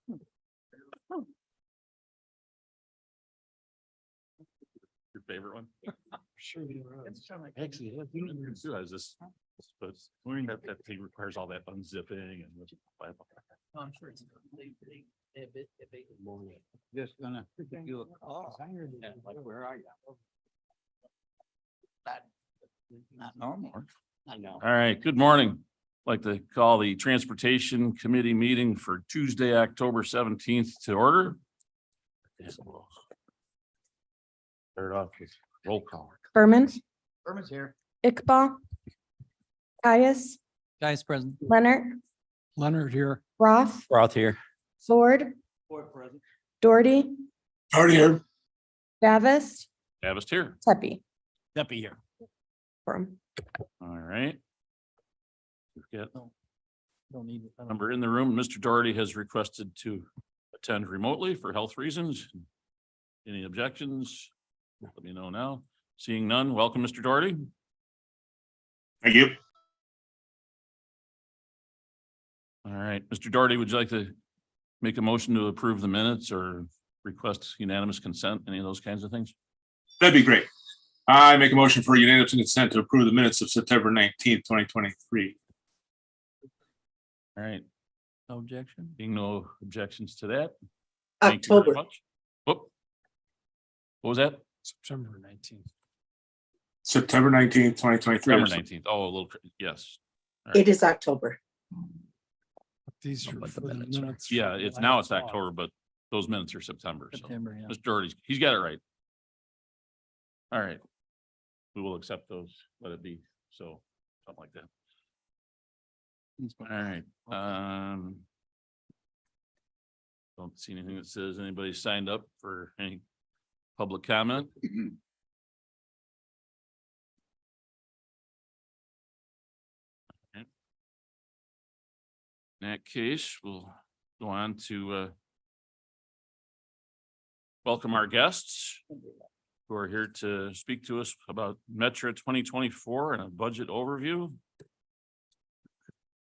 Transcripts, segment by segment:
Your favorite one? Sure. Actually, yeah, you never realize this, but learning that thing requires all that unzipping and. I'm sure it's. Just gonna give you a call. Like, where are you? Not normal. I know. All right, good morning. I'd like to call the Transportation Committee meeting for Tuesday, October 17th to order. Start off with roll call. Berman, Herman's here. Iqbal, Caius, Guys present. Leonard, Leonard here. Roth, Roth here. Ford, Doherty, Already here. Davis, Davis here. Tepe. Deputy here. Quorum. All right. We've got Don't need. a number in the room. Mr. Doherty has requested to attend remotely for health reasons. Any objections? Let me know now. Seeing none, welcome, Mr. Doherty. Thank you. All right, Mr. Doherty, would you like to make a motion to approve the minutes or request unanimous consent, any of those kinds of things? That'd be great. I make a motion for unanimous consent to approve the minutes of September 19th, 2023. All right, No objection. being no objections to that. Thank you very much. Whoop. What was that? September 19th. September 19th, 2023. September 19th. Oh, a little, yes. It is October. These Don't are let the for the minutes minutes. Yeah, from it's now it's last October, but those minutes are September. So September, yeah. Mr. Doherty, he's got it right. All right. We will accept those, let it be. So something like that. All right, don't see anything that says anybody signed up for any public comment. Okay. In that case, we'll go on to welcome our guests who are here to speak to us about Metro 2024 and a budget overview.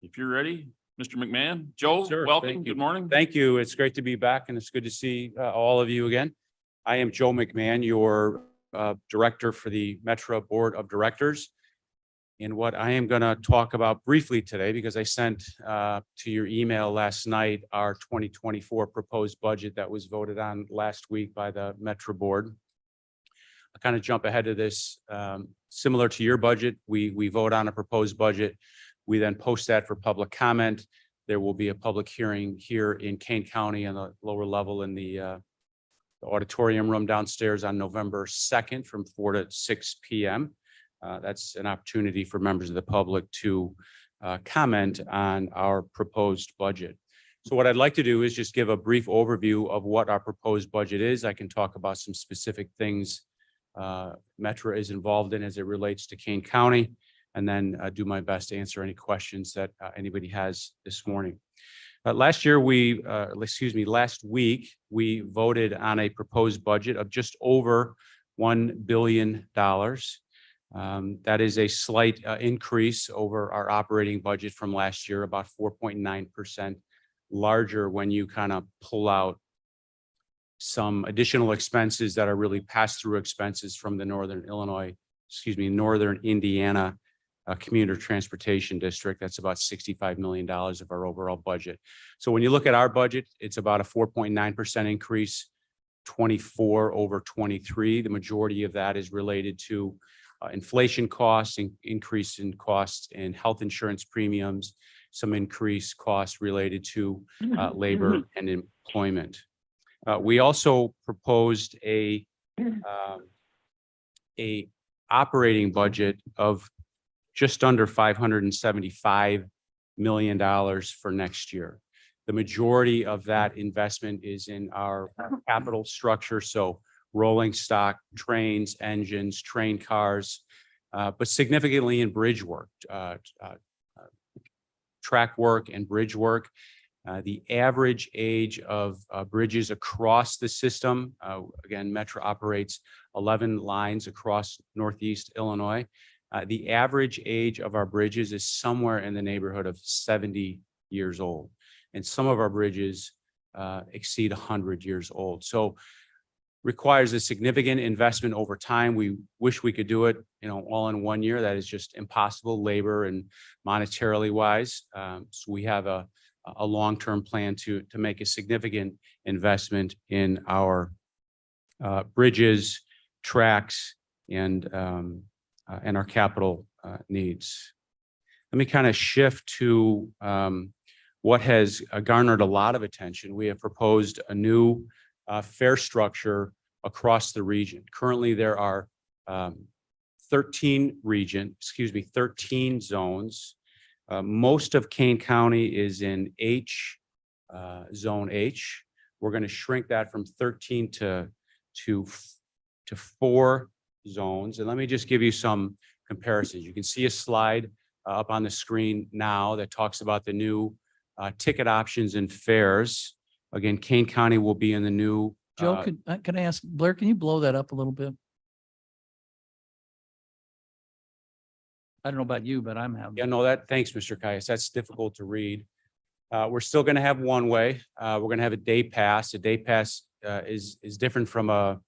If you're ready, Mr. McMahon, Joe, Sure, welcome, thank you. good morning. Thank you. It's great to be back and it's good to see all of you again. I am Joe McMahon, your director for the Metro Board of Directors. And what I am going to talk about briefly today, because I sent to your email last night, our 2024 proposed budget that was voted on last week by the Metro Board. I kind of jump ahead of this. Similar to your budget, we vote on a proposed budget. We then post that for public comment. There will be a public hearing here in Kane County on the lower level in the auditorium room downstairs on November 2nd from 4 to 6 p.m. That's an opportunity for members of the public to comment on our proposed budget. So what I'd like to do is just give a brief overview of what our proposed budget is. I can talk about some specific things Metro is involved in as it relates to Kane County, and then do my best to answer any questions that anybody has this morning. Last week, we voted on a proposed budget of just over $1 billion. That is a slight increase over our operating budget from last year, about 4.9% larger when you kind of pull out some additional expenses that are really pass-through expenses from the Northern Indiana Commuter Transportation District. That's about $65 million of our overall budget. So when you look at our budget, it's about a 4.9% increase, 24 over 23. The majority of that is related to inflation costs, increase in costs in health insurance premiums, some increased costs related to labor and employment. We also proposed a operating budget of just under $575 million for next year. The majority of that investment is in our capital structure, so rolling stock, trains, engines, train cars, but significantly in bridge work, track work and bridge work. The average age of bridges across the system, again, Metro operates 11 lines across Northeast Illinois. The average age of our bridges is somewhere in the neighborhood of 70 years old. And some of our bridges exceed 100 years old. So requires a significant investment over time. We wish we could do it, all in 1 year. That is just impossible, labor and monetarily wise. So we have a long-term plan to make a significant investment in our bridges, tracks, and our capital needs. Let me kind of shift to what has garnered a lot of attention. We have proposed a new fare structure across the region. Currently, there are 13 zones. Most of Kane County is in Zone H. We're going to shrink that from 13 to 4 zones. And let me just give you some comparisons. You can see a slide up on the screen now that talks about the new ticket options and fares. Again, Kane County will be in the new. Joe, could I ask Blair, can you blow that up a little bit? I don't know about you, but I'm having. Yeah, no, thanks, Mr. Caius. That's difficult to read. We're still going to have one way. We're going to have a day pass. A day pass is different from a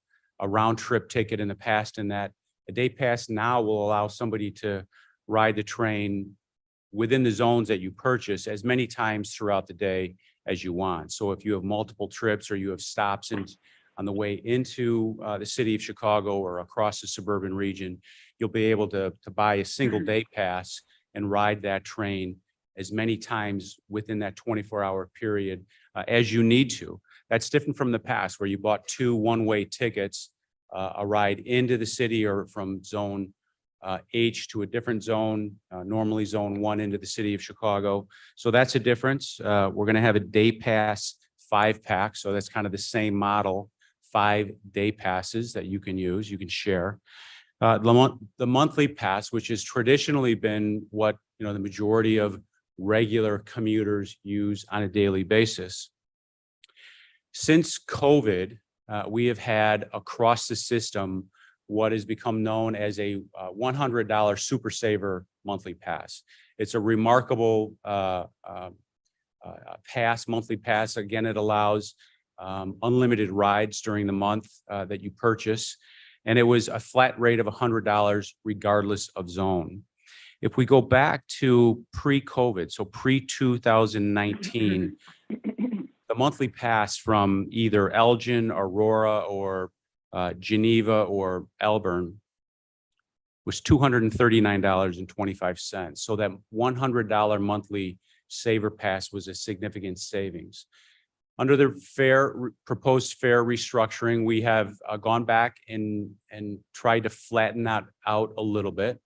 round trip ticket in the past, in that a day pass now will allow somebody to ride the train within the zones that you purchase as many times throughout the day as you want. So if you have multiple trips or you have stops on the way into the city of Chicago or across the suburban region, you'll be able to buy a single day pass and ride that train as many times within that 24-hour period as you need to. That's different from the past, where you bought 2 one-way tickets, a ride into the city or from zone H to a different zone, normally zone 1 into the city of Chicago. So that's a difference. We're going to have a day pass 5-pack. So that's kind of the same model, 5 day passes that you can use, you can share. The monthly pass, which has traditionally been what the majority of regular commuters use on a daily basis. Since COVID, we have had across the system what has become known as a $100 Super Saver monthly pass. It's a remarkable monthly pass. Again, it allows unlimited rides during the month that you purchase. And it was a flat rate of $100 regardless of zone. If we go back to pre-COVID, so pre-2019, the monthly pass from either Elgin, Aurora, or Geneva or Elburn was $239.25. So that $100 monthly saver pass was a significant savings. Under the proposed fare restructuring, we have gone back and tried to flatten that out a little bit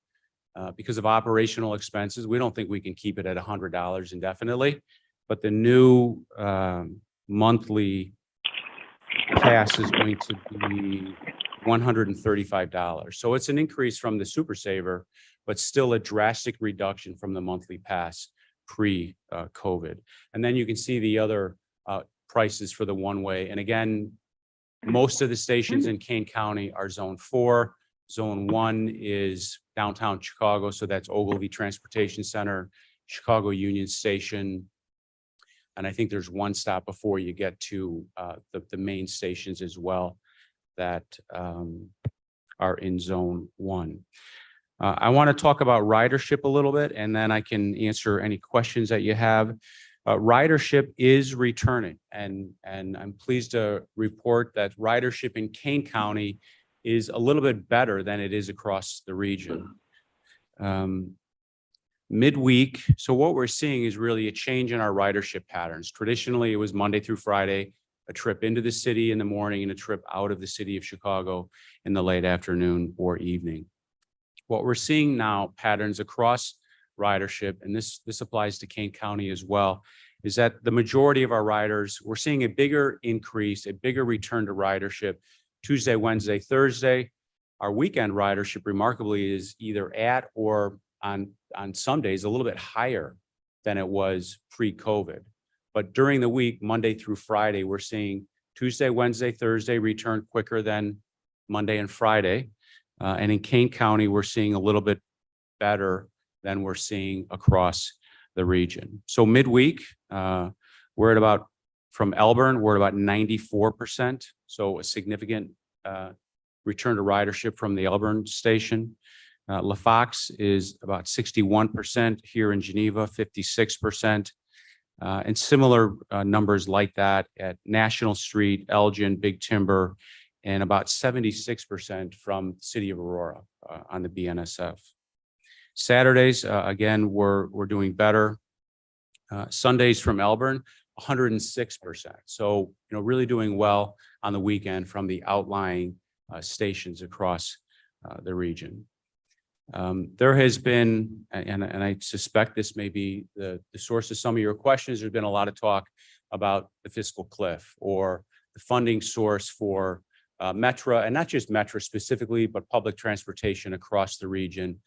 because of operational expenses. We don't think we can keep it at $100 indefinitely, but the new monthly pass is going to be $135. So it's an increase from the Super Saver, but still a drastic reduction from the monthly pass pre-COVID. And then you can see the other prices for the one-way. And again, most of the stations in Kane County are zone 4. Zone 1 is downtown Chicago. So that's Ogilvy Transportation Center, Chicago Union Station. And I think there's one stop before you get to the main stations as well that are in zone 1. I want to talk about ridership a little bit, and then I can answer any questions that you have. Ridership is returning, and I'm pleased to report that ridership in Kane County is a little bit better than it is across the region. Midweek, so what we're seeing is really a change in our ridership patterns. Traditionally, it was Monday through Friday, a trip into the city in the morning and a trip out of the city of Chicago in the late afternoon or evening. What we're seeing now, patterns across ridership, and this applies to Kane County as well, is that the majority of our riders, we're seeing a bigger increase, a bigger return to ridership Tuesday, Wednesday, Thursday. Our weekend ridership remarkably is either at or on some days a little bit higher than it was pre-COVID. But during the week, Monday through Friday, we're seeing Tuesday, Wednesday, Thursday return quicker than Monday and Friday. And in Kane County, we're seeing a little bit better than we're seeing across the region. So midweek, we're at about From Elburn, we're about 94%, so a significant return to ridership from the Elburn station. LaFox is about 61%, here in Geneva, 56%. And similar numbers like that at National Street, Elgin, Big Timber, and about 76% from the city of Aurora on the BNSF. Saturdays, again, we're doing better. Sundays from Elburn, 106%. So, really doing well on the weekend from the outlying stations across the region. There has been, and I suspect this may be the source of some of your questions, there's been a lot of talk about the fiscal cliff or the funding source for Metra, and not just Metra specifically, but public transportation across the region.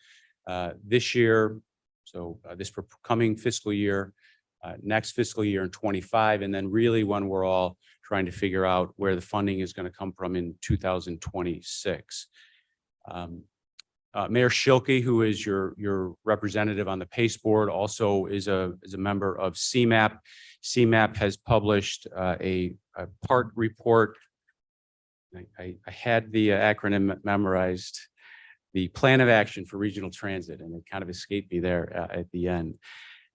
This year, so this coming fiscal year, next fiscal year in 25, and then really when we're all trying to figure out where the funding is going to come from in 2026. Mayor Schilke, who is your representative on the PACE board, also is a member of CMAP. CMAP has published a part report. I had the acronym memorized, the Plan of Action for Regional Transit, and it kind of escaped me there at the end.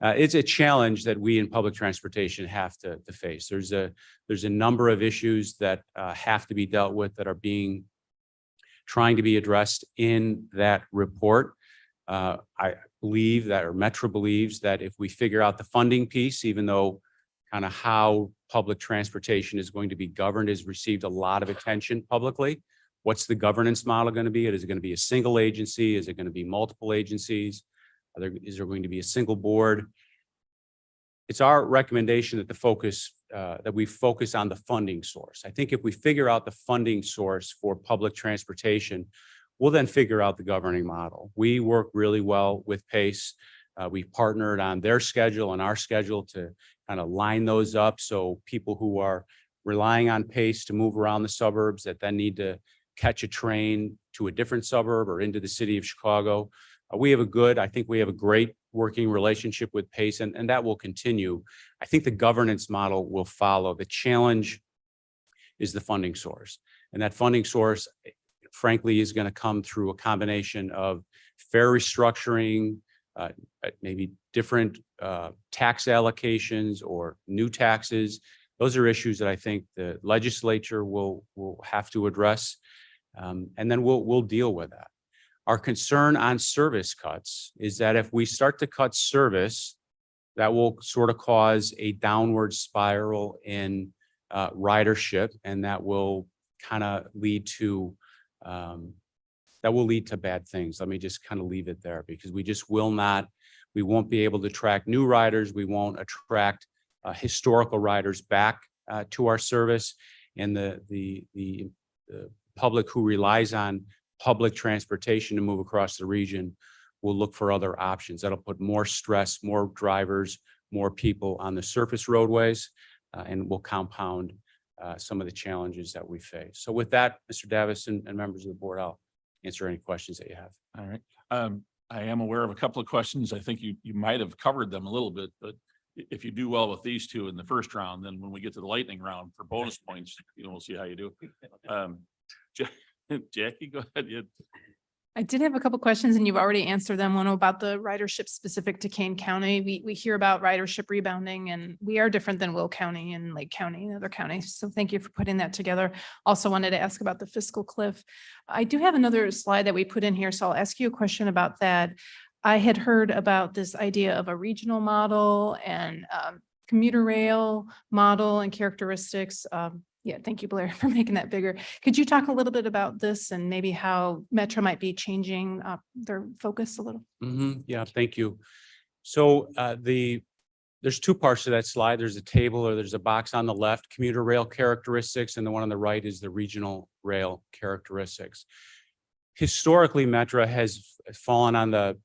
It's a challenge that we in public transportation have to face. There's a number of issues that have to be dealt with that are trying to be addressed in that report. I believe that, or Metra believes that if we figure out the funding piece, even though kind of how public transportation is going to be governed has received a lot of attention publicly. What's the governance model going to be? Is it going to be a single agency? Is it going to be multiple agencies? Is there going to be a single board? It's our recommendation that that we focus on the funding source. I think if we figure out the funding source for public transportation, we'll then figure out the governing model. We work really well with PACE. We've partnered on their schedule and our schedule to kind of line those up. So people who are relying on PACE to move around the suburbs that then need to catch a train to a different suburb or into the city of Chicago. I think we have a great working relationship with PACE, and that will continue. I think the governance model will follow. The challenge is the funding source. And that funding source, frankly, is going to come through a combination of fair restructuring, maybe different tax allocations or new taxes. Those are issues that I think the legislature will have to address, and then we'll deal with that. Our concern on service cuts is that if we start to cut service, that will sort of cause a downward spiral in ridership, and that will kind of lead to bad things. Let me just kind of leave it there, because we won't be able to attract new riders. We won't attract historical riders back to our service, and the public who relies on public transportation to move across the region will look for other options. That'll put more stress, more drivers, more people on the surface roadways, and will compound some of the challenges that we face. So with that, Mr. Davis and members of the board, I'll answer any questions that you have. All right. I am aware of a couple of questions. I think you might have covered them a little bit, but if you do well with these two in the first round, then when we get to the lightning round for bonus points, we'll see how you do. Jackie, go ahead. I did have a couple questions and you've already answered them. One about the ridership specific to Kane County. We hear about ridership rebounding, and we are different than Will County and Lake County and other counties. So thank you for putting that together. Also wanted to ask about the fiscal cliff. I do have another slide that we put in here, so I'll ask you a question about that. I had heard about this idea of a regional model and commuter rail model and characteristics. Yeah, thank you, Blair, for making that bigger. Could you talk a little bit about this and maybe how Metra might be changing their focus a little? Yeah, thank you. So there's two parts to that slide. There's a table, or there's a box on the left, commuter rail characteristics, and the one on the right is the regional rail characteristics. Historically, Metra has fallen on the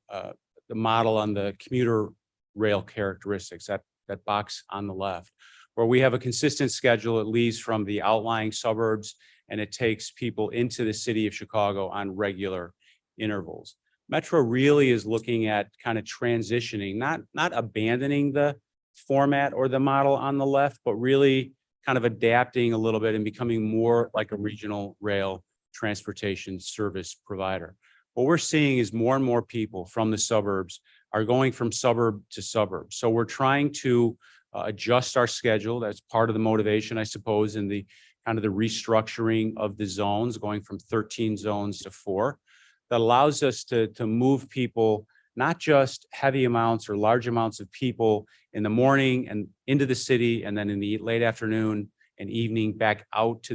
model on the commuter rail characteristics, that box on the left, where we have a consistent schedule. It leaves from the outlying suburbs and it takes people into the city of Chicago on regular intervals. Metra really is looking at kind of transitioning, not abandoning the format or the model on the left, but really kind of adapting a little bit and becoming more like a regional rail transportation service provider. What we're seeing is more and more people from the suburbs are going from suburb to suburb. So we're trying to adjust our schedule. That's part of the motivation, I suppose, in the kind of the restructuring of the zones, going from 13 zones to 4. That allows us to move people, not just heavy amounts or large amounts of people in the morning and into the city, and then in the late afternoon and evening back out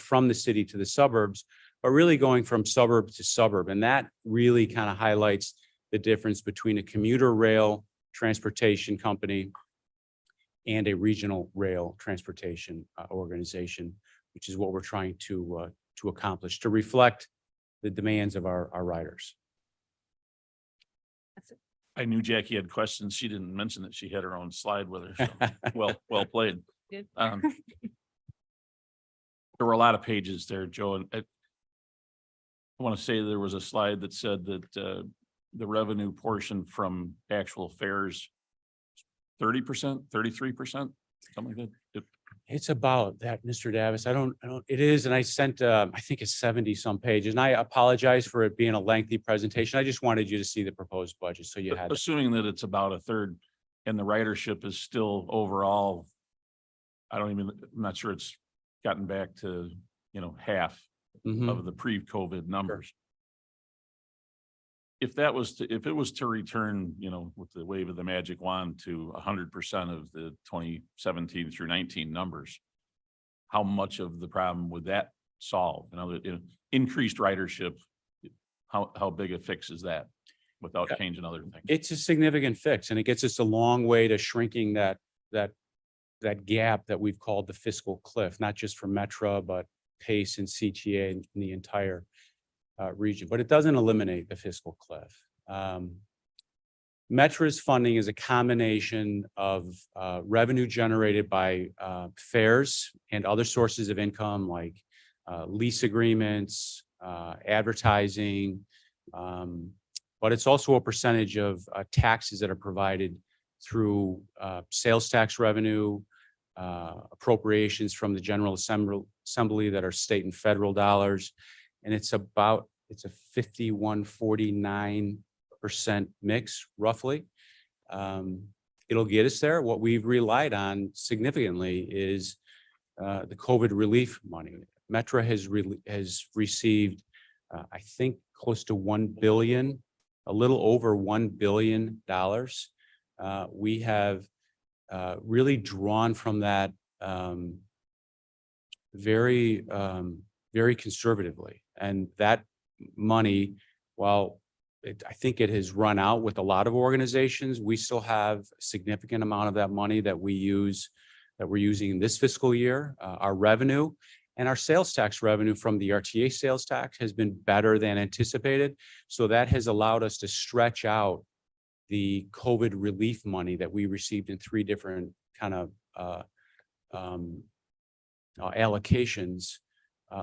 from the city to the suburbs, but really going from suburb to suburb. And that really kind of highlights the difference between a commuter rail transportation company and a regional rail transportation organization, which is what we're trying to accomplish, to reflect the demands of our riders. I knew Jackie had questions. She didn't mention that she had her own slide with her. So well played. Good. There were a lot of pages there, Joe, and I want to say there was a slide that said that the revenue portion from actual fares 30%, 33%, something like that. It's about that, Mr. Davis. It is, and I sent, I think it's 70 some pages, and I apologize for it being a lengthy presentation. I just wanted you to see the proposed budget, so you had it. Assuming that it's about a third and the ridership is still overall, I'm not sure it's gotten back to, half Mhm. of the pre-COVID numbers. If it was to return, with the wave of the magic wand to 100% of the 2017 through 19 numbers, how much of the problem would that solve? Increased ridership, how big a fix is that without Yeah. changing other things? It's a significant fix, and it gets us a long way to shrinking that gap that we've called the fiscal cliff, not just for Metro, but PACE and CTA in the entire region. But it doesn't eliminate the fiscal cliff. Metra's funding is a combination of revenue generated by fares and other sources of income like lease agreements, advertising, but it's also a percentage of taxes that are provided through sales tax revenue, appropriations from the General Assembly that are state and federal dollars. And it's a 51-49% mix roughly. It'll get us there. What we've relied on significantly is the COVID relief money. Metro has received, I think, close to $1 billion, a little over $1 billion. We have really drawn from that very conservatively. And that money, while I think it has run out with a lot of organizations, we still have a significant amount of that money that we're using this fiscal year. Our revenue and our sales tax revenue from the RTA sales tax has been better than anticipated. So that has allowed us to stretch out the COVID relief money that we received in 3 different kind of allocations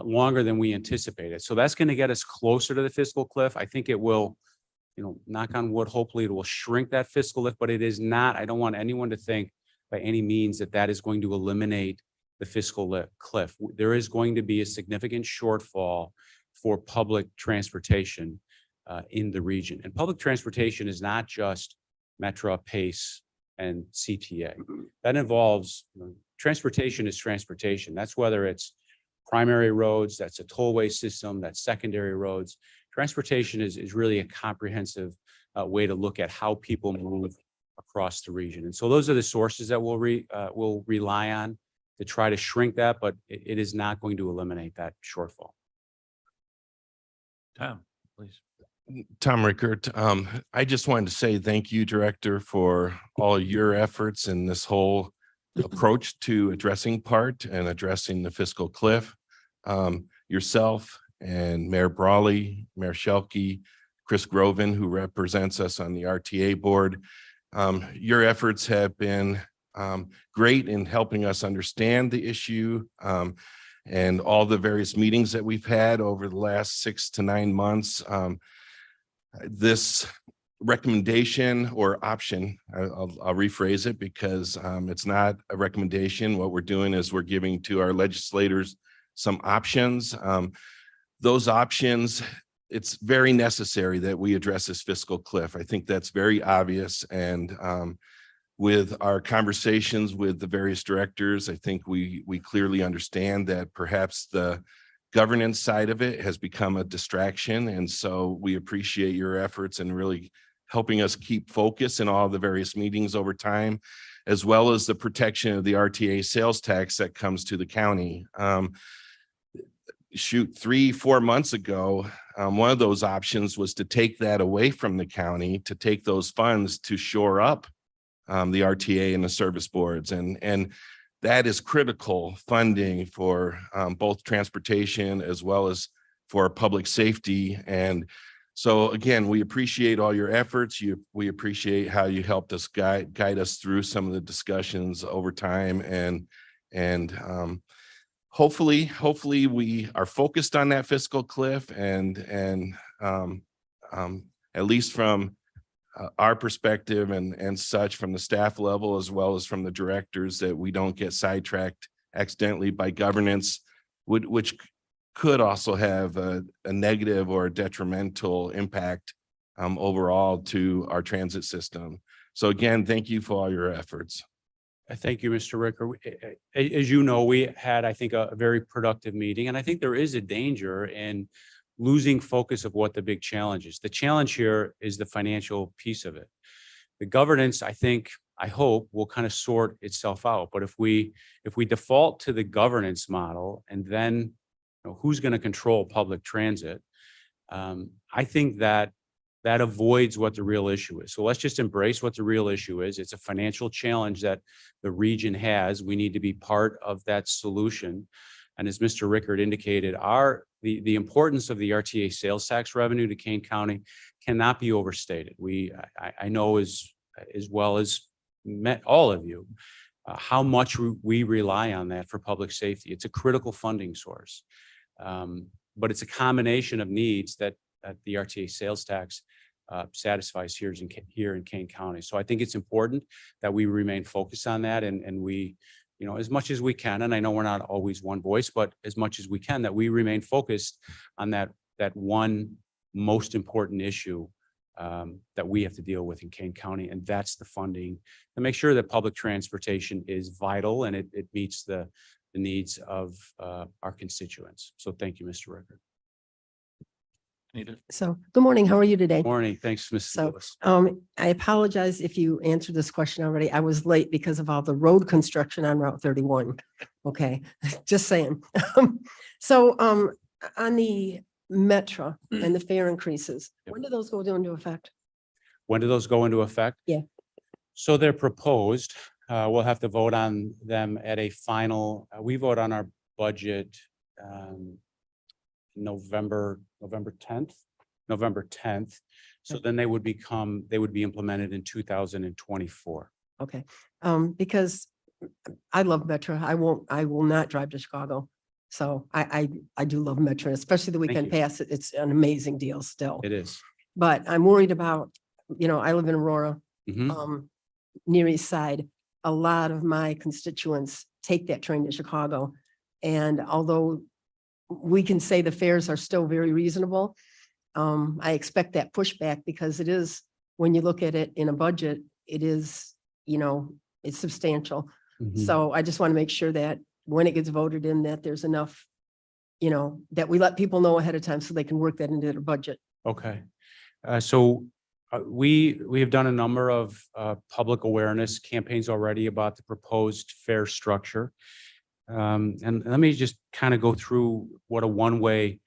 longer than we anticipated. So that's going to get us closer to the fiscal cliff. I think it will, knock on wood, hopefully it will shrink that fiscal lift, but it is not. I don't want anyone to think by any means that is going to eliminate the fiscal cliff. There is going to be a significant shortfall for public transportation in the region. And public transportation is not just Metro, PACE, and CTA. That involves, transportation is transportation. That's whether it's primary roads, that's a tollway system, that's secondary roads. Transportation is really a comprehensive way to look at how people move across the region. And so those are the sources that we'll rely on to try to shrink that, but it is not going to eliminate that shortfall. Tom, please. Tom Rickert. I just wanted to say thank you, Director, for all your efforts in this whole approach to addressing PART and addressing the fiscal cliff. Yourself and Mayor Brawley, Mayor Shelkey, Chris Groven, who represents us on the RTA board. Your efforts have been great in helping us understand the issue and all the various meetings that we've had over the last 6 to 9 months. This recommendation or option. I'll rephrase it because it's not a recommendation. What we're doing is we're giving to our legislators some options. Those options, it's very necessary that we address this fiscal cliff. I think that's very obvious. And with our conversations with the various directors, I think we clearly understand that perhaps the governance side of it has become a distraction. And so we appreciate your efforts in really helping us keep focus in all the various meetings over time, as well as the protection of the RTA sales tax that comes to the county. 3-4 months ago, one of those options was to take that away from the county, to take those funds to shore up the RTA and the service boards. And that is critical funding for both transportation as well as for public safety. And so again, we appreciate all your efforts. We appreciate how you helped us guide us through some of the discussions over time. And hopefully we are focused on that fiscal cliff and at least from our perspective and such from the staff level, as well as from the directors, that we don't get sidetracked accidentally by governance, which could also have a negative or a detrimental impact overall to our transit system. So again, thank you for all your efforts. Thank you, Mr. Ricker. As you know, we had, I think, a very productive meeting, and I think there is a danger in losing focus of what the big challenge is. The challenge here is the financial piece of it. The governance, I hope, will kind of sort itself out. But if we default to the governance model and then who's going to control public transit, I think that avoids what the real issue is. So let's just embrace what the real issue is. It's a financial challenge that the region has. We need to be part of that solution. And as Mr. Rickard indicated, the importance of the RTA sales tax revenue to Kane County cannot be overstated. I know as well as met all of you, how much we rely on that for public safety. It's a critical funding source, but it's a combination of needs that the RTA sales tax satisfies here in Kane County. So I think it's important that we remain focused on that, and we, as much as we can, and I know we're not always one voice, but as much as we can, that we remain focused on that one most important issue that we have to deal with in Kane County, and that's the funding to make sure that public transportation is vital and it meets the needs of our constituents. So thank you, Mr. Rickard. So, good morning. How are you today? Morning. Thanks, Mrs. So, Lewis. I apologize if you answered this question already. I was late because of all the road construction on Route 31. Okay, just saying. So, on the Metro and the fare increases, when do those go into effect? When do those go into effect? Yeah. So they're proposed. We'll have to vote on them at a final, we vote on our budget November 10th. So then they would be implemented in 2024. Okay, because I love Metro. I will not drive to Chicago. So I do love Metro, especially the weekend you. pass. It's an amazing deal still. It is. But I'm worried about, I live in Aurora, Mhm. Near East Side. A lot of my constituents take that train to Chicago. And although we can say the fares are still very reasonable, I expect that pushback because it is, when you look at it in a budget, it is, it's substantial. Mhm. So I just want to make sure that when it gets voted in, that there's enough, that we let people know ahead of time so they can work that into their budget. Okay. So we have done a number of public awareness campaigns already about the proposed fare structure. And let me just kind of go through what a one-way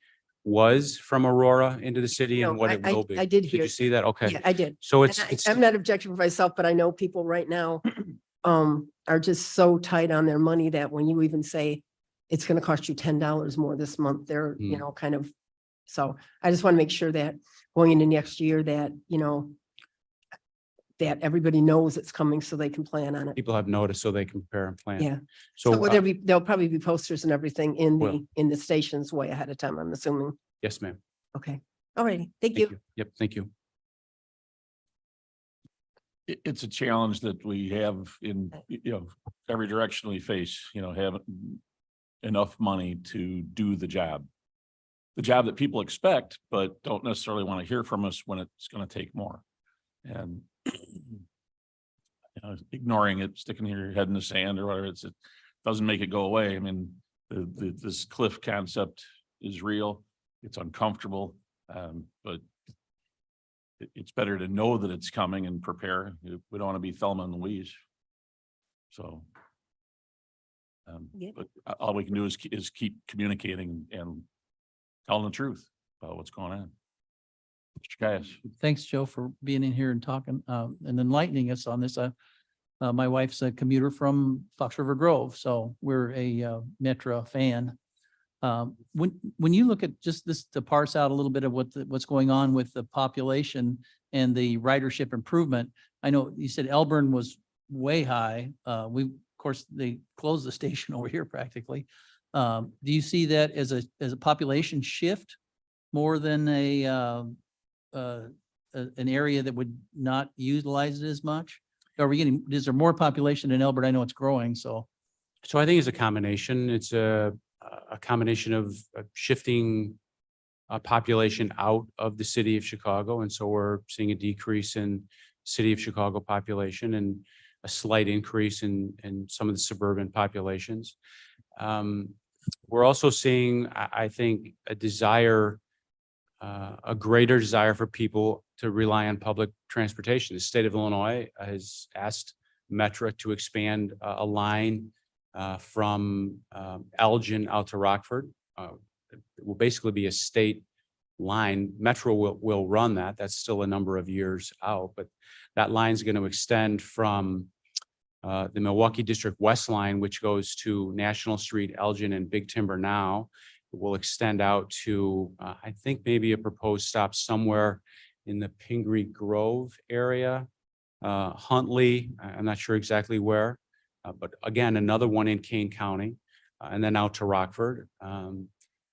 was from Aurora into the city and No, what it will be. I did Did hear. you see that? Okay. Yeah, I did. So And it's, I'm not objecting for myself, but I know people right now are just so tight on their money that when you even say it's going to cost you $10 more this month, they're, kind of. So I just want to make sure that going into next year that, that everybody knows it's coming so they can plan on it. people have noticed so they can prepare and plan. Yeah. So So there'll probably be posters and everything Will. in the stations way ahead of time, I'm assuming. yes, ma'am. Okay. All righty. Thank you. Yep. Thank you. it's a challenge that we have in, every direction we face, having enough money to do the job. The job that people expect, but don't necessarily want to hear from us when it's going to take more. And ignoring it, sticking your head in the sand or whatever, it doesn't make it go away. I mean, this cliff concept is real. It's uncomfortable, but it's better to know that it's coming and prepare. We don't want to be Thelma and Louise. So. Yep. But all we can do is keep communicating and telling the truth about what's going on. Mr. Caius. Thanks, Joe, for being in here and talking, and enlightening us on this. My wife's a commuter from Fox River Grove, so we're a Metra fan. When you look at just this, to parse out a little bit of what's going on with the population and the ridership improvement, I know you said Elburn was way high. Of course, they closed the station over here practically. Do you see that as a population shift more than an area that would not utilize it as much? Are we getting, is there more population in Elbert? I know it's growing, so. So I think it's a combination. It's a combination of shifting population out of the city of Chicago. And so we're seeing a decrease in city of Chicago population and a slight increase in some of the suburban populations. We're also seeing, I think, a greater desire for people to rely on public transportation. The state of Illinois has asked Metra to expand a line from Elgin out to Rockford. It will basically be a state line. Metro will run that. That's still a number of years out, but that line is going to extend from the Milwaukee District West line, which goes to National Street, Elgin, and Big Timber now. It will extend out to, I think, maybe a proposed stop somewhere in the Pingree Grove area, Huntley, I'm not sure exactly where, but again, another one in Kane County, and then out to Rockford.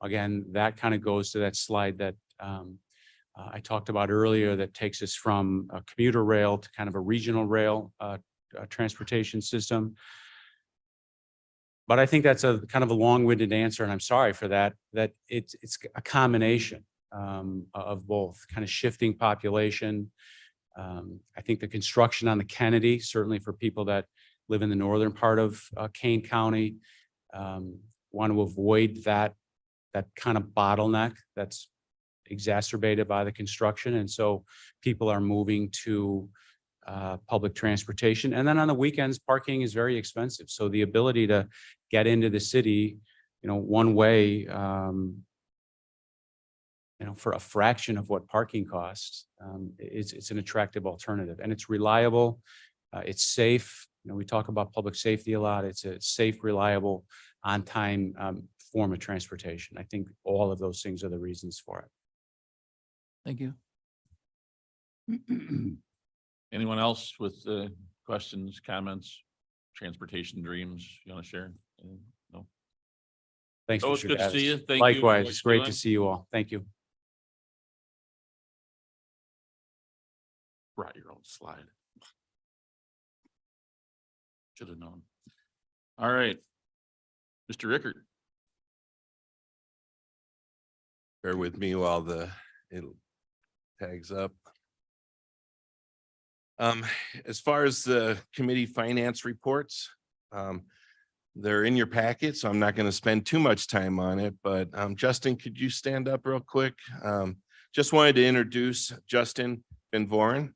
Again, that kind of goes to that slide that I talked about earlier that takes us from a commuter rail to kind of a regional rail transportation system. But I think that's a kind of a long-winded answer, and I'm sorry for that, that it's a combination of both, kind of shifting population. I think the construction on the Kennedy, certainly for people that live in the northern part of Kane County, want to avoid that kind of bottleneck that's exacerbated by the construction. And so people are moving to public transportation. And then on the weekends, parking is very expensive. So the ability to get into the city, one way, for a fraction of what parking costs, it's an attractive alternative, and it's reliable. It's safe. We talk about public safety a lot. It's a safe, reliable, on-time form of transportation. I think all of those things are the reasons for it. Thank you. Anyone else with questions, comments, transportation dreams you want to share? No. Thanks. Oh, it's Mr. good to Gaddis. see you. Thank you. Likewise, for it's what you're great to doing. see you all. Thank you. Brought your own slide. Should have known. All right. Mr. Rickard. Bear with me while it tags up. As far as the committee finance reports, they're in your packet, so I'm not going to spend too much time on it, but Justin, could you stand up real quick? Just wanted to introduce Justin Van Voren.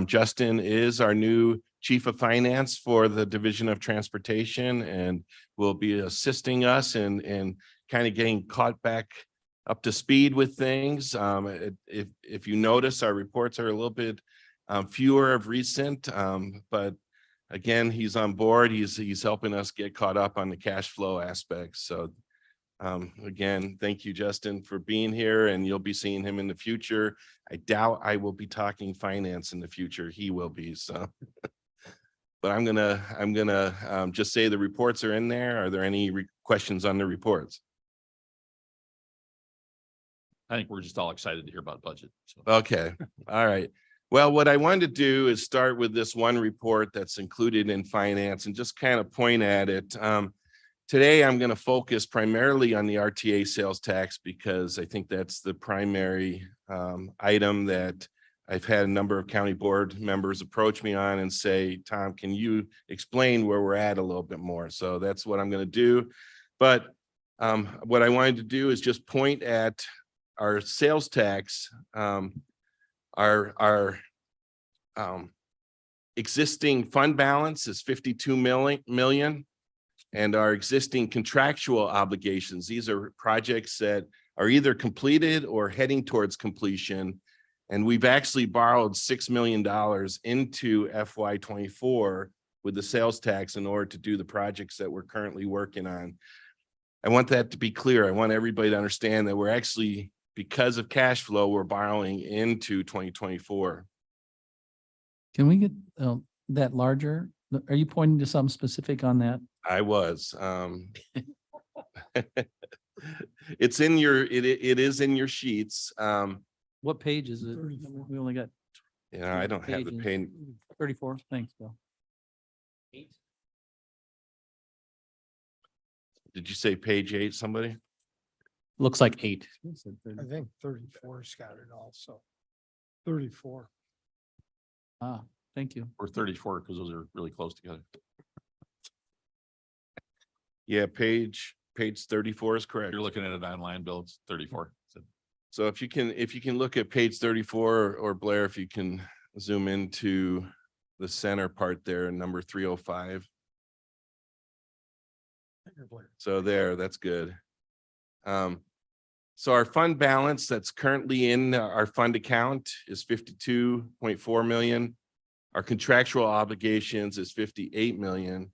Justin is our new Chief of Finance for the Division of Transportation and will be assisting us in kind of getting caught back up to speed with things. If you notice, our reports are a little bit fewer of recent, but again, he's on board. He's helping us get caught up on the cash flow aspects. So again, thank you, Justin, for being here, and you'll be seeing him in the future. I doubt I will be talking finance in the future. He will be, so. But I'm gonna just say the reports are in there. Are there any questions on the reports? I think we're just all excited to hear about budget. So. Okay, all right. Well, what I wanted to do is start with this one report that's included in finance and just kind of point at it. Today, I'm going to focus primarily on the RTA sales tax because I think that's the primary item that I've had a number of county board members approach me on and say, Tom, can you explain where we're at a little bit more? So that's what I'm going to do. But what I wanted to do is just point at our sales tax, our existing fund balance is 52 million. And our existing contractual obligations, these are projects that are either completed or heading towards completion. And we've actually borrowed $6 million into FY '24 with the sales tax in order to do the projects that we're currently working on. I want that to be clear. I want everybody to understand that we're actually, because of cash flow, we're borrowing into 2024. Can we get that larger? Are you pointing to something specific on that? I was. It's in your, it is in your sheets. What page is it? We only got I don't have the pages. pain. 34. Thanks, Bill. Did you say page 8, somebody? Looks like 8. I think 34's got it also. 34. Ah, thank you. Or 34, because those are really close together. Yeah, page 34 is correct. You're looking at it online, Bill, it's 34. So if you can look at page 34, or Blair, if you can zoom into the center part there, number 305. So there, that's good. So our fund balance that's currently in our fund account is 52.4 million. Our contractual obligations is 58 million.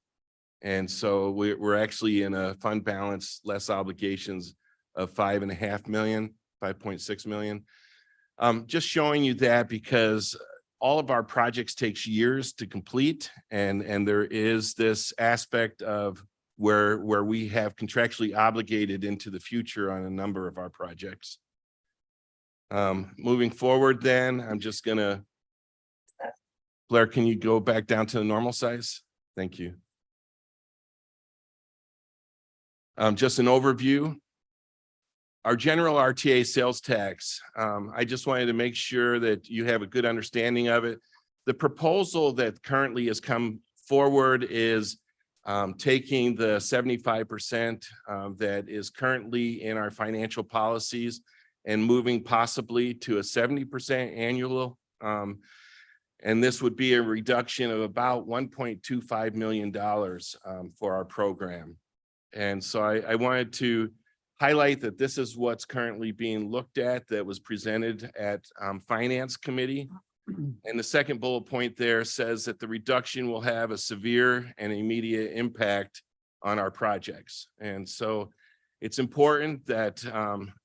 And so we're actually in a fund balance less obligations of 5.5 million, 5.6 million. Just showing you that because all of our projects takes years to complete, and there is this aspect of where we have contractually obligated into the future on a number of our projects. Moving forward, then I'm just gonna, Blair, can you go back down to the normal size? Thank you. Just an overview. Our general RTA sales tax, I just wanted to make sure that you have a good understanding of it. The proposal that currently has come forward is taking the 75% that is currently in our financial policies and moving possibly to a 70% annual. And this would be a reduction of about $1.25 million for our program. And so I wanted to highlight that this is what's currently being looked at that was presented at Finance Committee. And the second bullet point there says that the reduction will have a severe and immediate impact on our projects. And so it's important that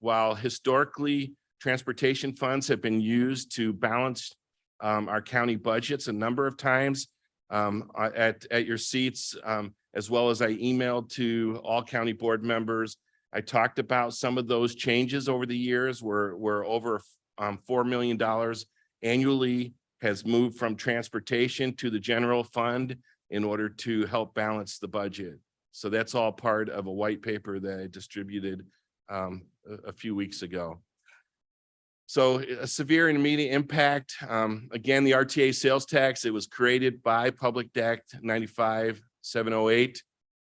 while historically transportation funds have been used to balance our county budgets a number of times at your seats, as well as I emailed to all county board members. I talked about some of those changes over the years where over $4 million annually has moved from transportation to the general fund in order to help balance the budget. So that's all part of a white paper that I distributed a few weeks ago. So a severe and immediate impact. Again, the RTA sales tax, it was created by Public Act 95-708,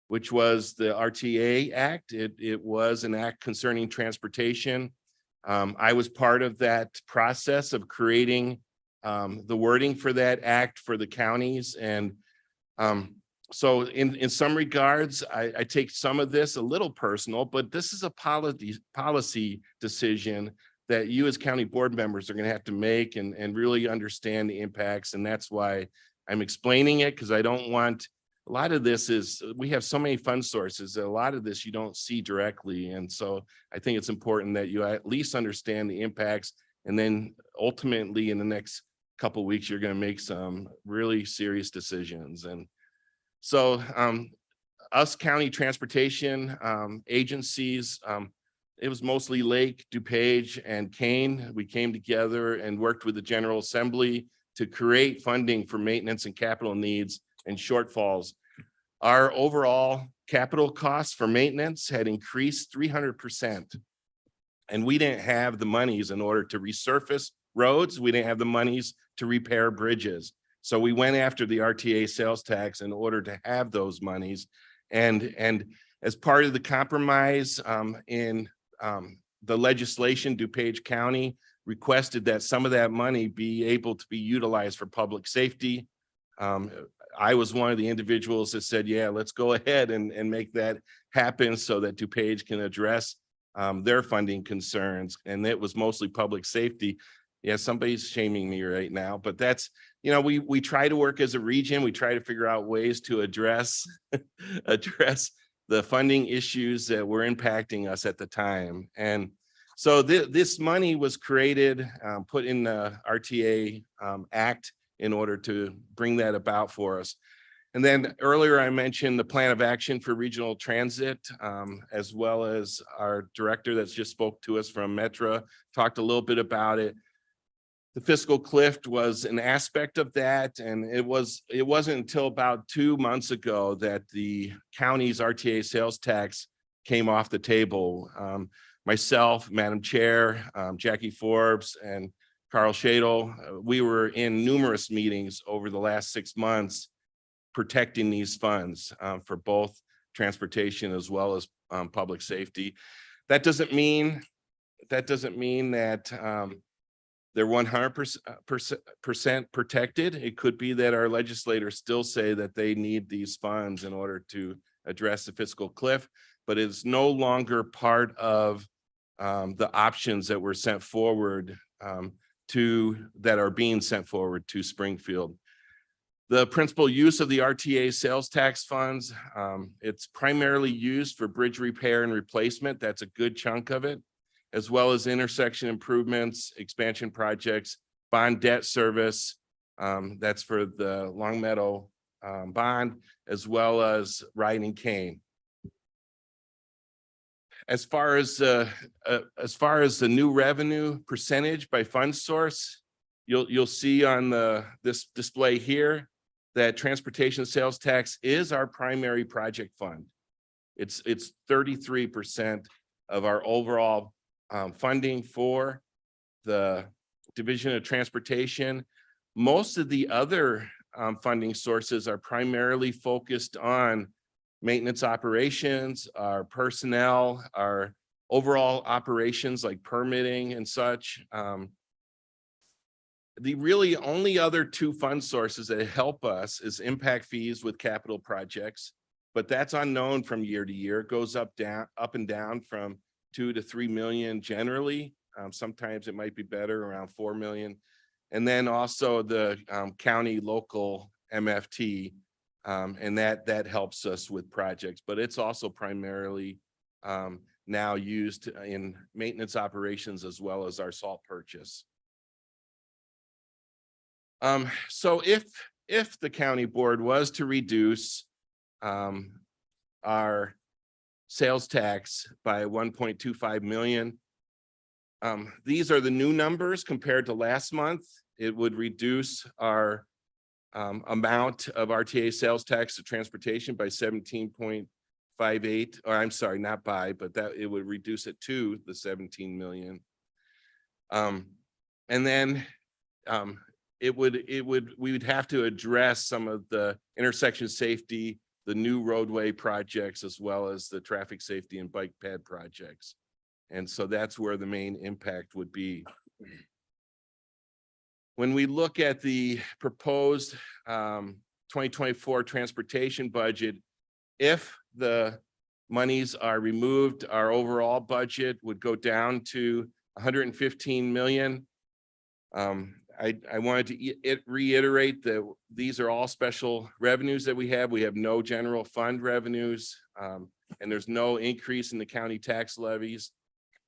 which was the RTA Act. It was an act concerning transportation. I was part of that process of creating the wording for that act for the counties. And so in some regards, I take some of this a little personal, but this is a policy decision that you as county board members are going to have to make and really understand the impacts. And that's why I'm explaining it, because I don't want, a lot of this is, we have so many fund sources that a lot of this you don't see directly. And so I think it's important that you at least understand the impacts. And then ultimately in the next couple of weeks, you're going to make some really serious decisions. And so us county transportation agencies, it was mostly Lake, DuPage, and Kane. We came together and worked with the General Assembly to create funding for maintenance and capital needs and shortfalls. Our overall capital costs for maintenance had increased 300%. And we didn't have the monies in order to resurface roads. We didn't have the monies to repair bridges. So we went after the RTA sales tax in order to have those monies. And as part of the compromise in the legislation, DuPage County requested that some of that money be able to be utilized for public safety. I was one of the individuals that said, yeah, let's go ahead and make that happen so that DuPage can address their funding concerns. And it was mostly public safety. Yeah, somebody's shaming me right now, but that's, we try to work as a region. We try to figure out ways to address the funding issues that were impacting us at the time. And so this money was created, put in the RTA Act in order to bring that about for us. And then earlier I mentioned the plan of action for regional transit, as well as our director that's just spoke to us from Metra, talked a little bit about it. The fiscal cliff was an aspect of that. And it wasn't until about 2 months ago that the county's RTA sales tax came off the table. Myself, Madam Chair, Jackie Forbes, and Carl Shadle, we were in numerous meetings over the last 6 months protecting these funds for both transportation as well as public safety. That doesn't mean that they're 100% protected. It could be that our legislators still say that they need these funds in order to address the fiscal cliff, but it's no longer part of the options that were sent forward that are being sent forward to Springfield. The principal use of the RTA sales tax funds, it's primarily used for bridge repair and replacement. That's a good chunk of it, as well as intersection improvements, expansion projects, bond debt service. That's for the Long Meadow bond, as well as Riding Cane. As far as the new revenue percentage by fund source, you'll see on this display here that transportation sales tax is our primary project fund. It's 33% of our overall funding for the Division of Transportation. Most of the other funding sources are primarily focused on maintenance operations, our personnel, our overall operations like permitting and such. The really only other two fund sources that help us is impact fees with capital projects, but that's unknown from year to year. It goes up and down from 2 to 3 million generally. Sometimes it might be better, around 4 million. And then also the county local MFT, and that helps us with projects, but it's also primarily now used in maintenance operations as well as our salt purchase. So if the county board was to reduce our sales tax by 1.25 million, these are the new numbers compared to last month. It would reduce our amount of RTA sales tax to transportation by 17.58, or I'm sorry, not by, but that it would reduce it to the 17 million. And then we would have to address some of the intersection safety, the new roadway projects, as well as the traffic safety and bike pad projects. And so that's where the main impact would be. When we look at the proposed 2024 transportation budget, if the monies are removed, our overall budget would go down to 115 million. I wanted to reiterate that these are all special revenues that we have. We have no general fund revenues, and there's no increase in the county tax levies.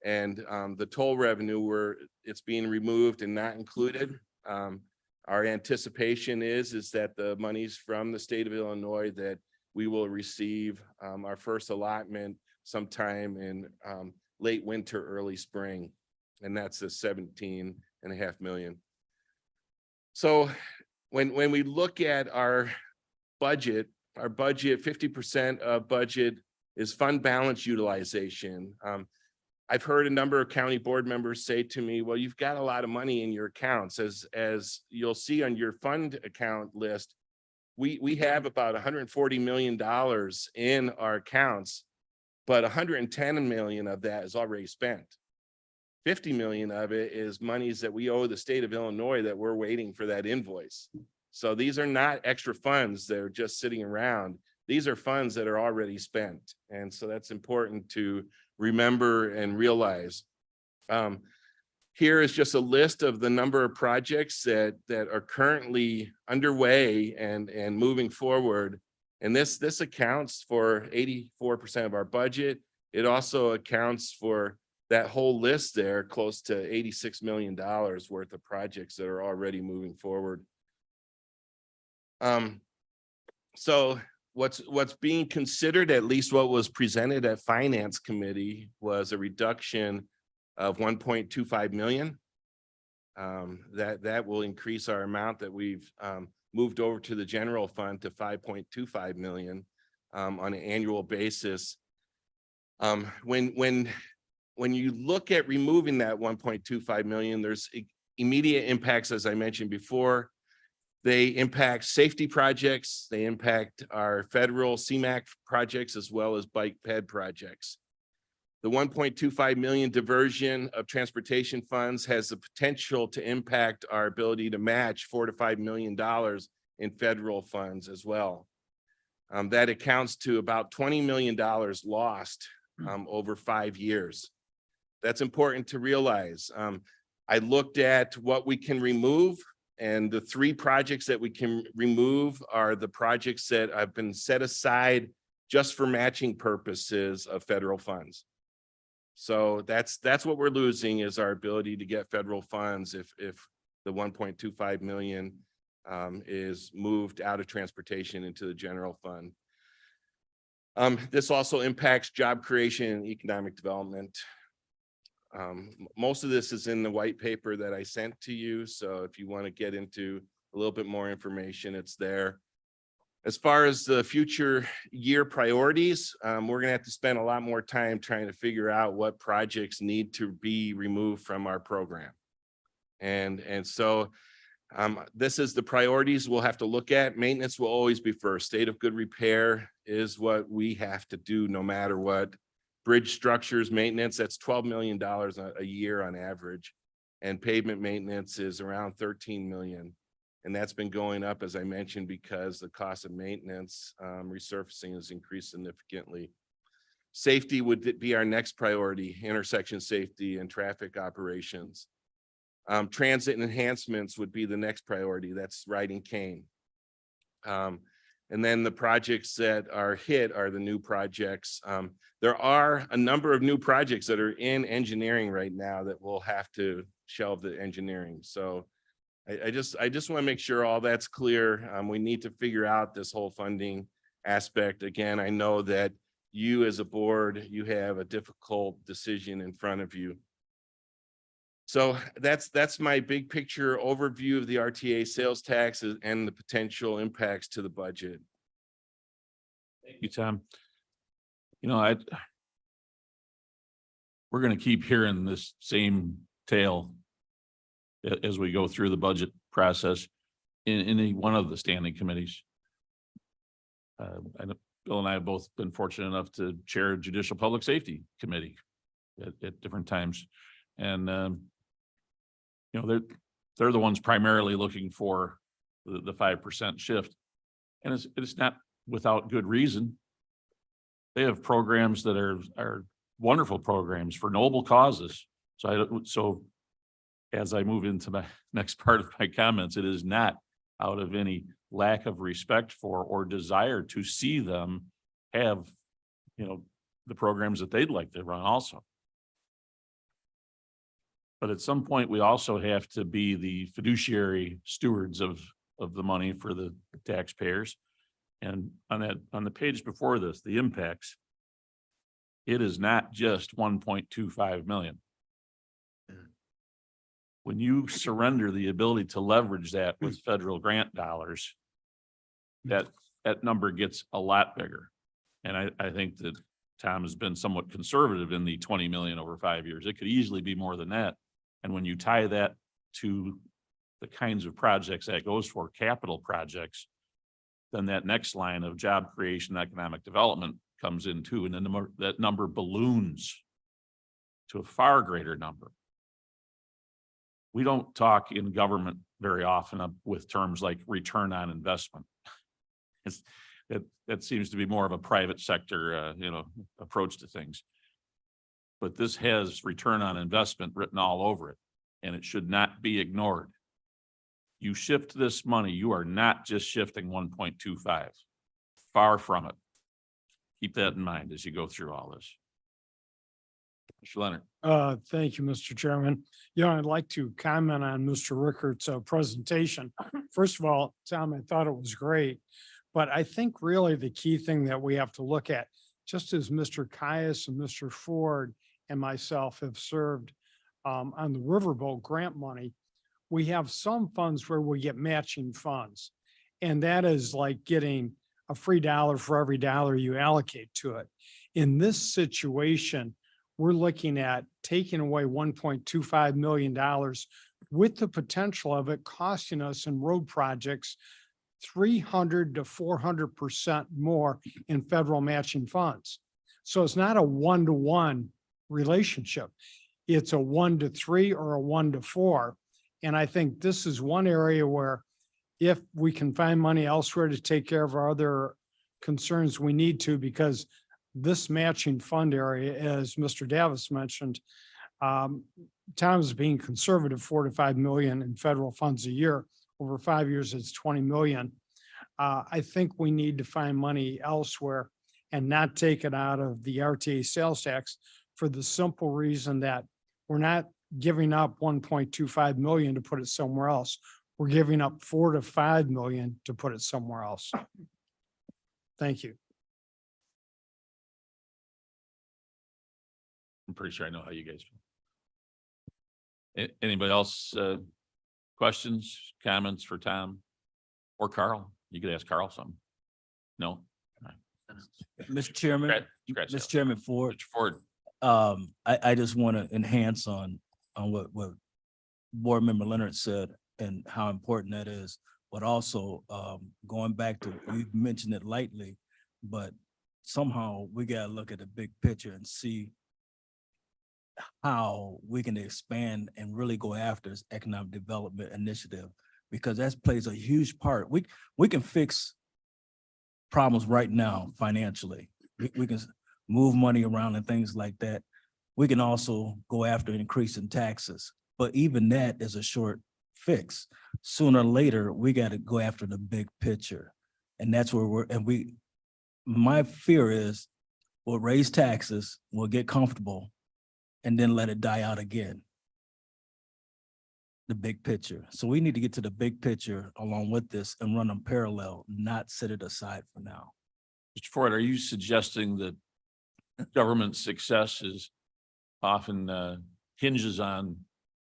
And the toll revenue where it's being removed and not included. Our anticipation is that the monies from the state of Illinois that we will receive our first allotment sometime in late winter, early spring. And that's the 17.5 million. So when we look at our budget, 50% of budget is fund balance utilization. I've heard a number of county board members say to me, well, you've got a lot of money in your accounts. As you'll see on your fund account list, we have about $140 million in our accounts, but 110 million of that is already spent. 50 million of it is monies that we owe the state of Illinois that we're waiting for that invoice. So these are not extra funds that are just sitting around. These are funds that are already spent. And so that's important to remember and realize. Here is just a list of the number of projects that are currently underway and moving forward. And this accounts for 84% of our budget. It also accounts for that whole list there, close to $86 million worth of projects that are already moving forward. So what's being considered, at least what was presented at Finance Committee, was a reduction of 1.25 million. That will increase our amount that we've moved over to the general fund to 5.25 million on an annual basis. When you look at removing that 1.25 million, there's immediate impacts, as I mentioned before. They impact safety projects, they impact our federal CMAQ projects, as well as bike ped projects. The 1.25 million diversion of transportation funds has the potential to impact our ability to match $4 to $5 million in federal funds as well. That accounts to about $20 million lost over 5 years. That's important to realize. I looked at what we can remove, and the 3 projects that we can remove are the projects that have been set aside just for matching purposes of federal funds. So that's what we're losing, is our ability to get federal funds if the 1.25 million is moved out of transportation into the general fund. This also impacts job creation and economic development. Most of this is in the white paper that I sent to you. So if you want to get into a little bit more information, it's there. As far as the future year priorities, we're going to have to spend a lot more time trying to figure out what projects need to be removed from our program. And so this is the priorities we'll have to look at. Maintenance will always be first. State of good repair is what we have to do no matter what. Bridge structures maintenance, that's $12 million a year on average. And pavement maintenance is around 13 million. And that's been going up, as I mentioned, because the cost of maintenance resurfacing has increased significantly. Safety would be our next priority, intersection safety and traffic operations. Transit enhancements would be the next priority. That's riding cane. And then the projects that are hit are the new projects. There are a number of new projects that are in engineering right now that will have to shelve the engineering. So I just want to make sure all that's clear. We need to figure out this whole funding aspect. Again, I know that you as a board, you have a difficult decision in front of you. So that's my big picture overview of the RTA sales taxes and the potential impacts to the budget. Thank you, Tom. You know, we're going to keep hearing this same tale as we go through the budget process in any one of the standing committees. I know Bill and I have both been fortunate enough to chair Judicial Public Safety Committee at different times. And, you know, they're the ones primarily looking for the 5% shift. And it's not without good reason. They have programs that are wonderful programs for noble causes. So as I move into my next part of my comments, it is not out of any lack of respect for or desire to see them have, you know, the programs that they'd like to run also. But at some point, we also have to be the fiduciary stewards of the money for the taxpayers. And on the page before this, the impacts, It is not just 1.25 million. When you surrender the ability to leverage that with federal grant dollars, that number gets a lot bigger. And I think that Tom has been somewhat conservative in the 20 million over 5 years. It could easily be more than that. And when you tie that to the kinds of projects that goes for, capital projects, then that next line of job creation, economic development comes in too. And then that number balloons to a far greater number. We don't talk in government very often with terms like return on investment. That seems to be more of a private sector, approach to things. But this has return on investment written all over it, and it should not be ignored. You shift this money, you are not just shifting 1.25. Far from it. Keep that in mind as you go through all this. Mr. Leonard. Thank you, Mr. Chairman. I'd like to comment on Mr. Rickert's presentation. First of all, Tom, I thought it was great, but I think really the key thing that we have to look at, just as Mr. Caius and Mr. Ford and myself have served on the Riverboat grant money, we have some funds where we get matching funds. And that is like getting a free dollar for every dollar you allocate to it. In this situation, we're looking at taking away $1.25 million with the potential of it costing us in road projects 300 to 400% more in federal matching funds. So it's not a 1-to-1 relationship. It's a 1-to-3 or a 1-to-4. And I think this is one area where if we can find money elsewhere to take care of our other concerns, we need to, because this matching fund area, as Mr. Davis mentioned, Tom's being conservative, 4 to 5 million in federal funds a year. Over 5 years, it's 20 million. I think we need to find money elsewhere and not take it out of the RTA sales tax, for the simple reason that we're not giving up 1.25 million to put it somewhere else. We're giving up 4 to 5 million to put it somewhere else. Thank you. I'm pretty sure I know how you guys feel. Anybody else, questions, comments for Tom or Carl? You could ask Carl something. No? All right. Mr. Chairman, Scratch that. Mr. Chairman Ford, Mr. Ford. I just want to enhance on what Board Member Leonard said and how important that is, but also going back to, you mentioned it lightly, but somehow we got to look at the big picture and see how we can expand and really go after this economic development initiative, because that plays a huge part. We can fix problems right now financially. We can move money around and things like that. We can also go after increasing taxes, but even that is a short fix. Sooner or later, we got to go after the big picture. And that's where my fear is we'll raise taxes, we'll get comfortable, and then let it die out again. The big picture. So we need to get to the big picture along with this and run them parallel, not set it aside for now. Mr. Ford, are you suggesting that government success is often hinges on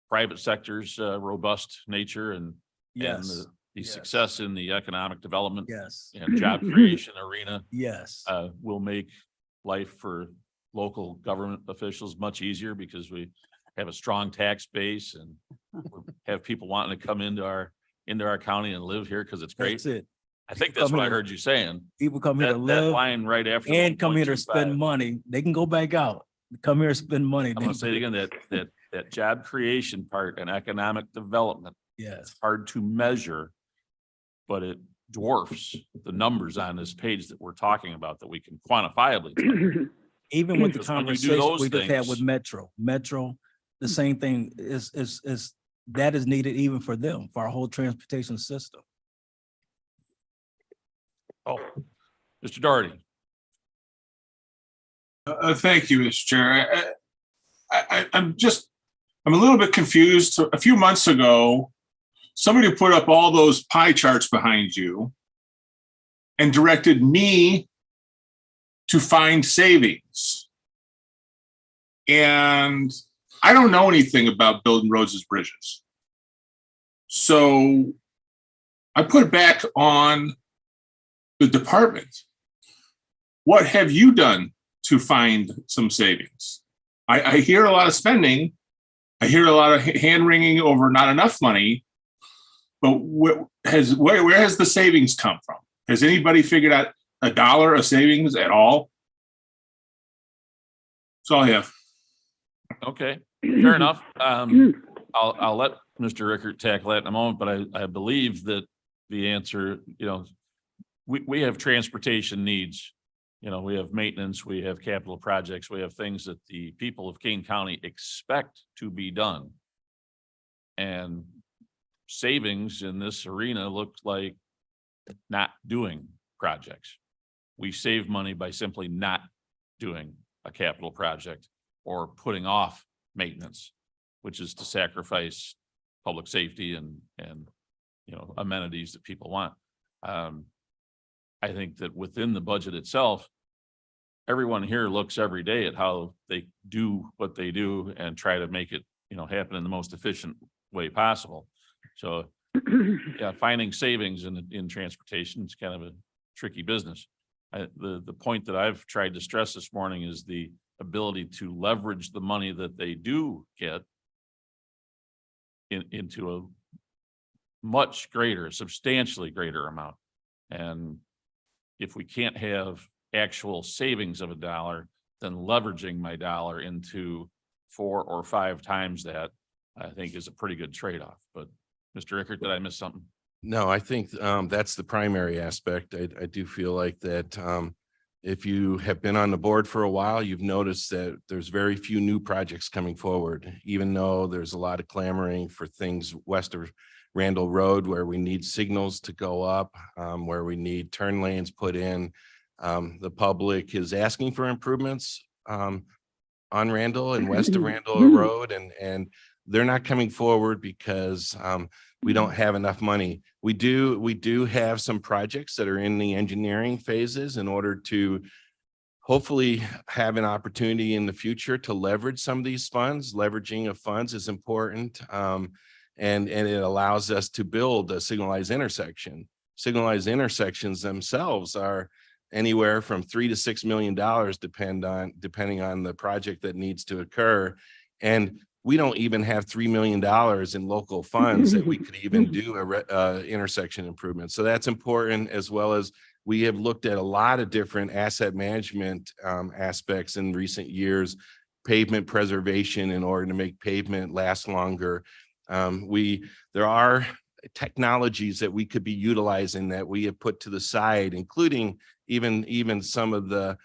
private sector's robust nature and Yes. the Yes. success in the economic development Yes. and job creation arena Yes. will make life for local government officials much easier because we have a strong tax base and we have people wanting to come into our county and live here because it's great. That's it. I think that's Come what I here. heard you saying. People come here to That live line right after. the and come here to spend 1.25. money. They can go back out. Come here, spend money. I'm gonna say it again, that job creation part and economic development, Yes. hard to measure, but it dwarfs the numbers on this page that we're talking about that we can quantifiably. tell. Even with the Because when you do conversation those we just had with things- Metro, the same thing is that is needed even for them, for our whole transportation system. Oh, Mr. Doherty. Thank you, Mr. Chair. I'm a little bit confused. A few months ago, somebody put up all those pie charts behind you and directed me to find savings. And I don't know anything about building roads as bridges. So I put it back on the department. What have you done to find some savings? I hear a lot of spending. I hear a lot of hand wringing over not enough money. But where has the savings come from? Has anybody figured out $1 of savings at all? That's all I have. Okay, fair enough. I'll let Mr. Rickert tackle that in a moment, but I believe that the answer, we have transportation needs. We have maintenance, we have capital projects, we have things that the people of Kane County expect to be done. And savings in this arena look like not doing projects. We save money by simply not doing a capital project or putting off maintenance, which is to sacrifice public safety and amenities that people want. I think that within the budget itself, everyone here looks every day at how they do what they do and try to make it, happen in the most efficient way possible. So yeah, finding savings in transportation is kind of a tricky business. The point that I've tried to stress this morning is the ability to leverage the money that they do get into a much greater, substantially greater amount. And if we can't have actual savings of $1, then leveraging my dollar into 4 or 5 times that, I think, is a pretty good trade-off. But Mr. Rickert, did I miss something? No, I think that's the primary aspect. I do feel like that if you have been on the board for a while, you've noticed that there's very few new projects coming forward, even though there's a lot of clamoring for things west of Randall Road where we need signals to go up, where we need turn lanes put in. The public is asking for improvements on Randall and west of Randall Road, and they're not coming forward because we don't have enough money. We do have some projects that are in the engineering phases in order to hopefully have an opportunity in the future to leverage some of these funds. Leveraging of funds is important. And it allows us to build a signalized intersection. Signalized intersections themselves are anywhere from $3 to $6 million, depending on the project that needs to occur. And we don't even have $3 million in local funds that we could even do a intersection improvement. So that's important, as well as we have looked at a lot of different asset management aspects in recent years, pavement preservation in order to make pavement last longer. There are technologies that we could be utilizing that we have put to the side, including even some of the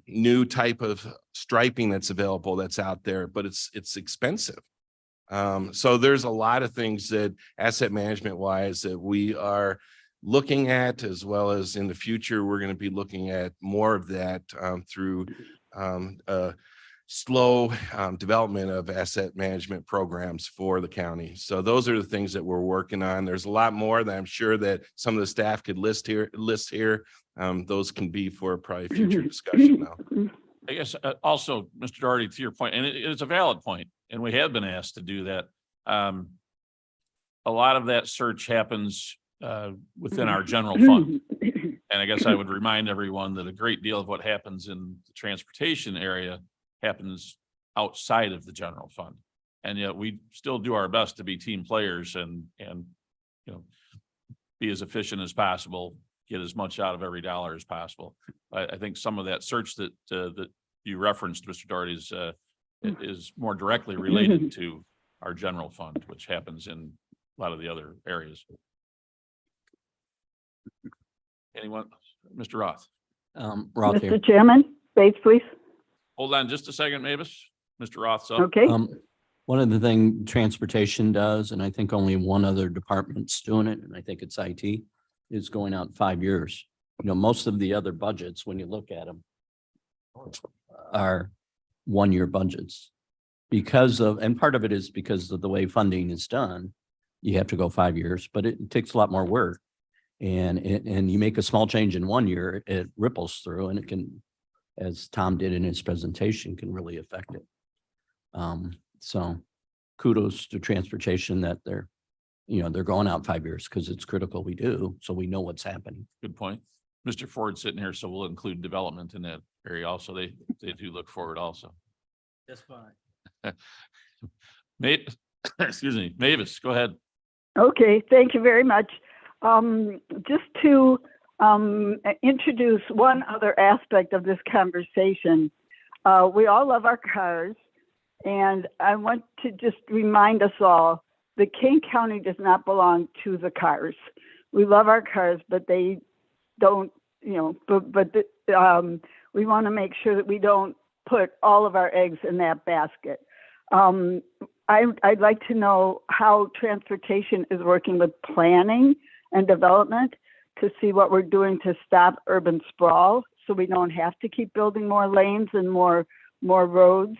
new type of striping that's available that's out there, but it's expensive. So there's a lot of things that asset management wise that we are looking at, as well as in the future, we're going to be looking at more of that through slow development of asset management programs for the county. So those are the things that we're working on. There's a lot more that I'm sure that some of the staff could list here. Those can be for probably future discussion now. I guess also, Mr. Doherty, to your point, and it's a valid point, and we have been asked to do that. A lot of that search happens within our general fund. And I guess I would remind everyone that a great deal of what happens in the transportation area happens outside of the general fund. And yet we still do our best to be team players and be as efficient as possible, get as much out of every dollar as possible. I think some of that search that you referenced, Mr. Doherty, is more directly related to our general fund, which happens in a lot of the other areas. Anyone? Mr. Roth. Roth here. Mr. Chairman, Bates, please. Hold on just a second, Mavis. Mr. Roth's up. Okay. One of the things transportation does, and I think only one other department's doing it, and I think it's IT, is going out 5 years. Most of the other budgets, when you look at them, are 1-year budgets and part of it is because of the way funding is done. You have to go 5 years, but it takes a lot more work. And you make a small change in 1 year, it ripples through and it can as Tom did in his presentation, can really affect it. So kudos to transportation that they're going out 5 years because it's critical we do, so we know what's happening. Good point. Mr. Ford's sitting here, so we'll include development in that area also. They do look forward also. That's fine. Excuse me, Mavis, go ahead. Okay, thank you very much. Just to introduce one other aspect of this conversation. We all love our cars, and I want to just remind us all that Kane County does not belong to the cars. We love our cars, but they don't, we want to make sure that we don't put all of our eggs in that basket. I'd like to know how transportation is working with planning and development to see what we're doing to stop urban sprawl so we don't have to keep building more lanes and more roads.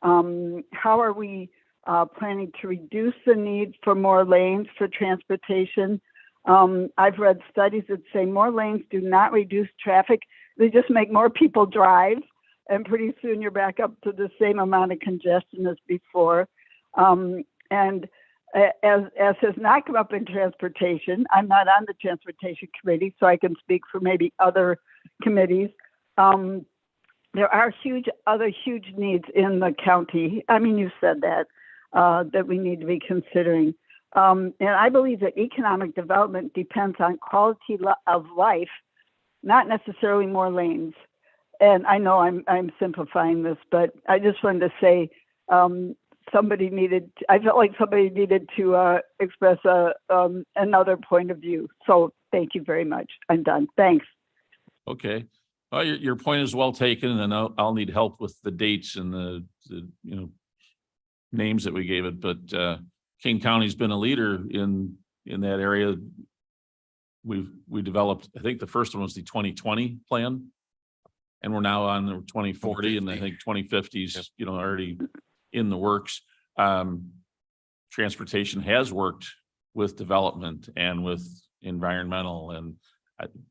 How are we planning to reduce the need for more lanes for transportation? I've read studies that say more lanes do not reduce traffic. They just make more people drive. And pretty soon you're back up to the same amount of congestion as before. And as has not come up in transportation, I'm not on the transportation committee, so I can speak for maybe other committees. There are other huge needs in the county. I mean, you said that, that we need to be considering. And I believe that economic development depends on quality of life, not necessarily more lanes. And I know I'm simplifying this, but I just wanted to say I felt like somebody needed to express another point of view. So thank you very much. I'm done. Thanks. Okay. Well, your point is well taken, and I'll need help with the dates and the names that we gave it. But Kane County's been a leader in that area. We developed, I think the first one was the 2020 plan, and we're now on the 2040, and I think 2050 is already in the works. Transportation has worked with development and with environmental, and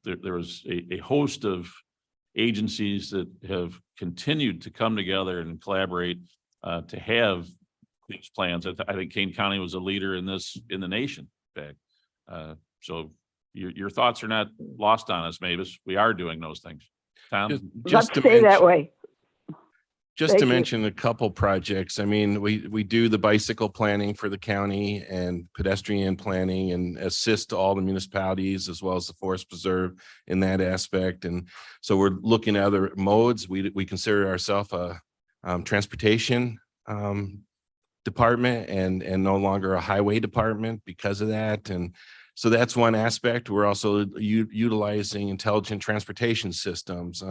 there was a host of agencies that have continued to come together and collaborate to have these plans. I think Kane County was a leader in this in the nation. In fact, so your thoughts are not lost on us, Mavis. We are doing those things. Tom, Let's stay that way. Just Thank to you. mention a couple projects. I mean, we do the bicycle planning for the county and pedestrian planning and assist all the municipalities as well as the forest preserve in that aspect. And so we're looking at other modes. We consider ourselves a transportation department and no longer a highway department because of that. And so that's one aspect. We're also utilizing intelligent transportation systems.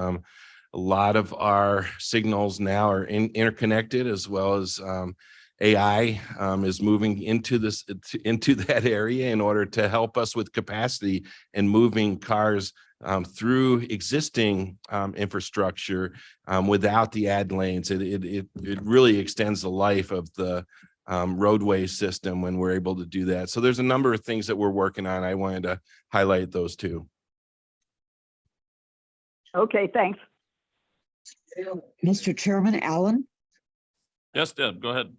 A lot of our signals now are interconnected, as well as AI is moving into that area in order to help us with capacity and moving cars through existing infrastructure without the add lanes. It really extends the life of the roadway system when we're able to do that. So there's a number of things that we're working on. I wanted to highlight those two. Okay, thanks. Mr. Chairman, Alan, yes, Deb, go ahead.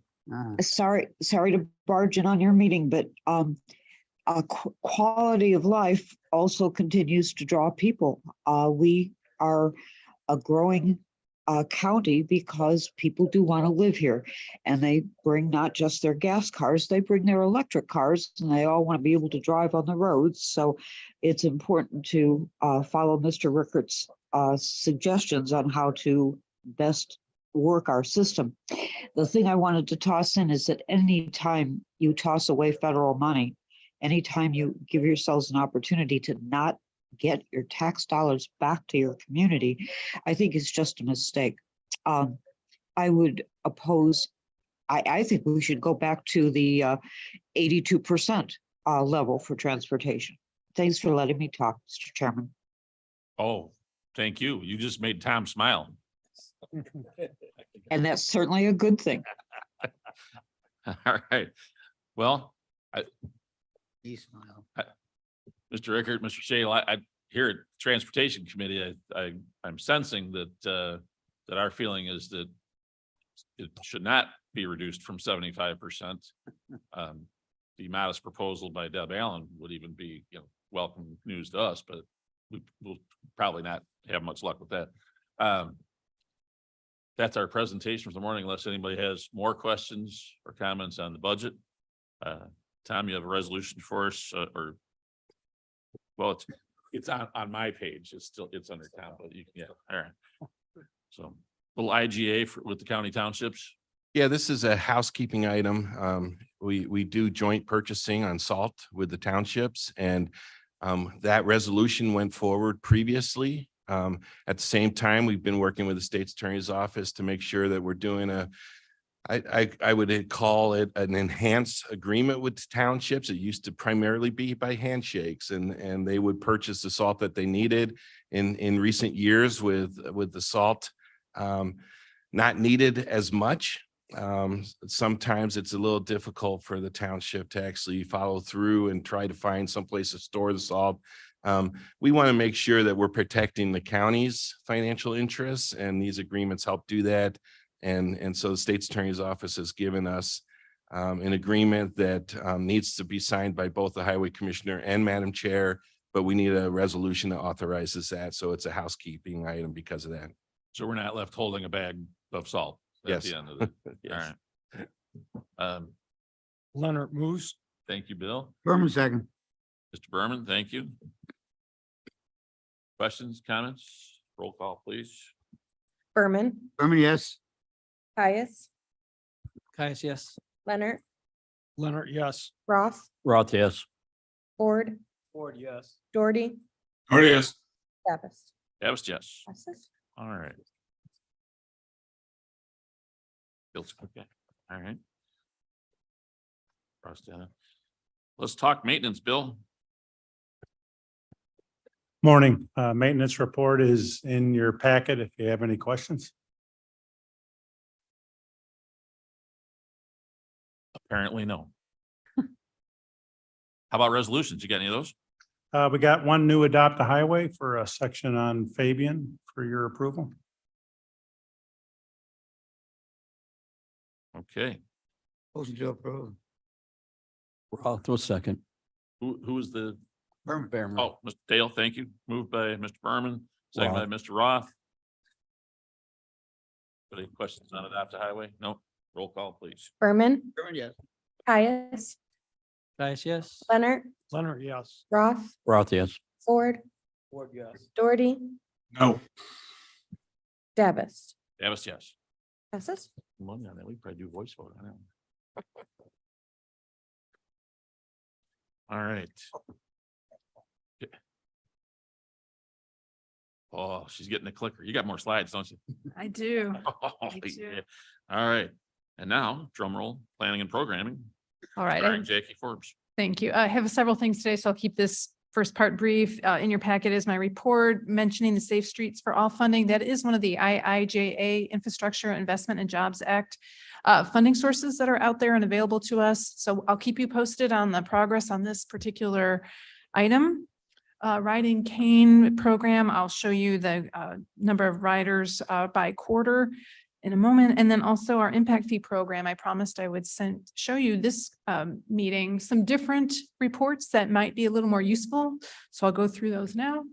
sorry to barge in on your meeting, but quality of life also continues to draw people. We are a growing county because people do want to live here, and they bring not just their gas cars, they bring their electric cars, and they all want to be able to drive on the roads. So it's important to follow Mr. Rickert's suggestions on how to best work our system. The thing I wanted to toss in is that anytime you toss away federal money, anytime you give yourselves an opportunity to not get your tax dollars back to your community, I think it's just a mistake. I would oppose, I think we should go back to the 82% level for transportation. Thanks for letting me talk, Mr. Chairman. Oh, thank you. You just made Tom smile. And that's certainly a good thing. All right. Well, He smiled. Mr. Rickert, Mr. Shale, here at Transportation Committee, I'm sensing that our feeling is that it should not be reduced from 75%. The modest proposal by Deb Allen would even be, welcome news to us, but we'll probably not have much luck with that. That's our presentation for the morning, unless anybody has more questions or comments on the budget. Tom, you have a resolution for us, well, it's on my page. It's under Tom, but you can, yeah, all right. So little IGA with the county townships. Yeah, this is a housekeeping item. We do joint purchasing on salt with the townships, and that resolution went forward previously. At the same time, we've been working with the state's attorney's office to make sure that we're doing I would call it an enhanced agreement with the townships. It used to primarily be by handshakes, and they would purchase the salt that they needed. In recent years with the salt not needed as much. Sometimes it's a little difficult for the township to actually follow through and try to find someplace to store the salt. We want to make sure that we're protecting the county's financial interests, and these agreements help do that. And so the state's attorney's office has given us an agreement that needs to be signed by both the highway commissioner and Madam Chair, but we need a resolution that authorizes that. So it's a housekeeping item because of that. So we're not left holding a bag of salt at Yes. the end of it. Yes. All right. Leonard moves. Thank you, Bill. Berman second. Mr. Berman, thank you. Questions, comments? Roll call, please. Berman, Berman, yes. Caius, Caius, yes. Leonard, Leonard, yes. Roth, Roth, yes. Ford, Ford, yes. Doherty, Or yes, Davis. Davis, yes. Passes. All right. Bill's okay. All right. Cross that out. Let's talk maintenance, Bill. Morning. Maintenance report is in your packet if you have any questions. Apparently, no. How about resolutions? You got any of those? We got one new adopt a highway for a section on Fabian for your approval. Okay. Motion to approve. Roth was second. Who is the, Berman. oh, Mr. Dale, thank you. Moved by Mr. Berman, second by Mr. Roth. Any questions on adopt a highway? No. Roll call, please. Berman, Berman, yes. Caius, Caius, yes. Leonard, Leonard, yes. Roth, Roth, yes. Ford, Ford, yes. Doherty, no, Davis. Davis, yes. Passes. Money on that. We probably do voice vote on that. All right. Oh, she's getting the clicker. You got more slides, don't you? I do. Oh, do. yeah. All right. And now drum roll, planning and programming. All right. Starring Jackie Forbes. Thank you. I have several things today, so I'll keep this first part brief. In your packet is my report mentioning the Safe Streets for All funding. That is one of the IIJA Infrastructure Investment and Jobs Act funding sources that are out there and available to us. So I'll keep you posted on the progress on this particular item. Riding cane program, I'll show you the number of riders by quarter in a moment. And then also our impact fee program. I promised I would show you this meeting, some different reports that might be a little more useful. So I'll go through those now.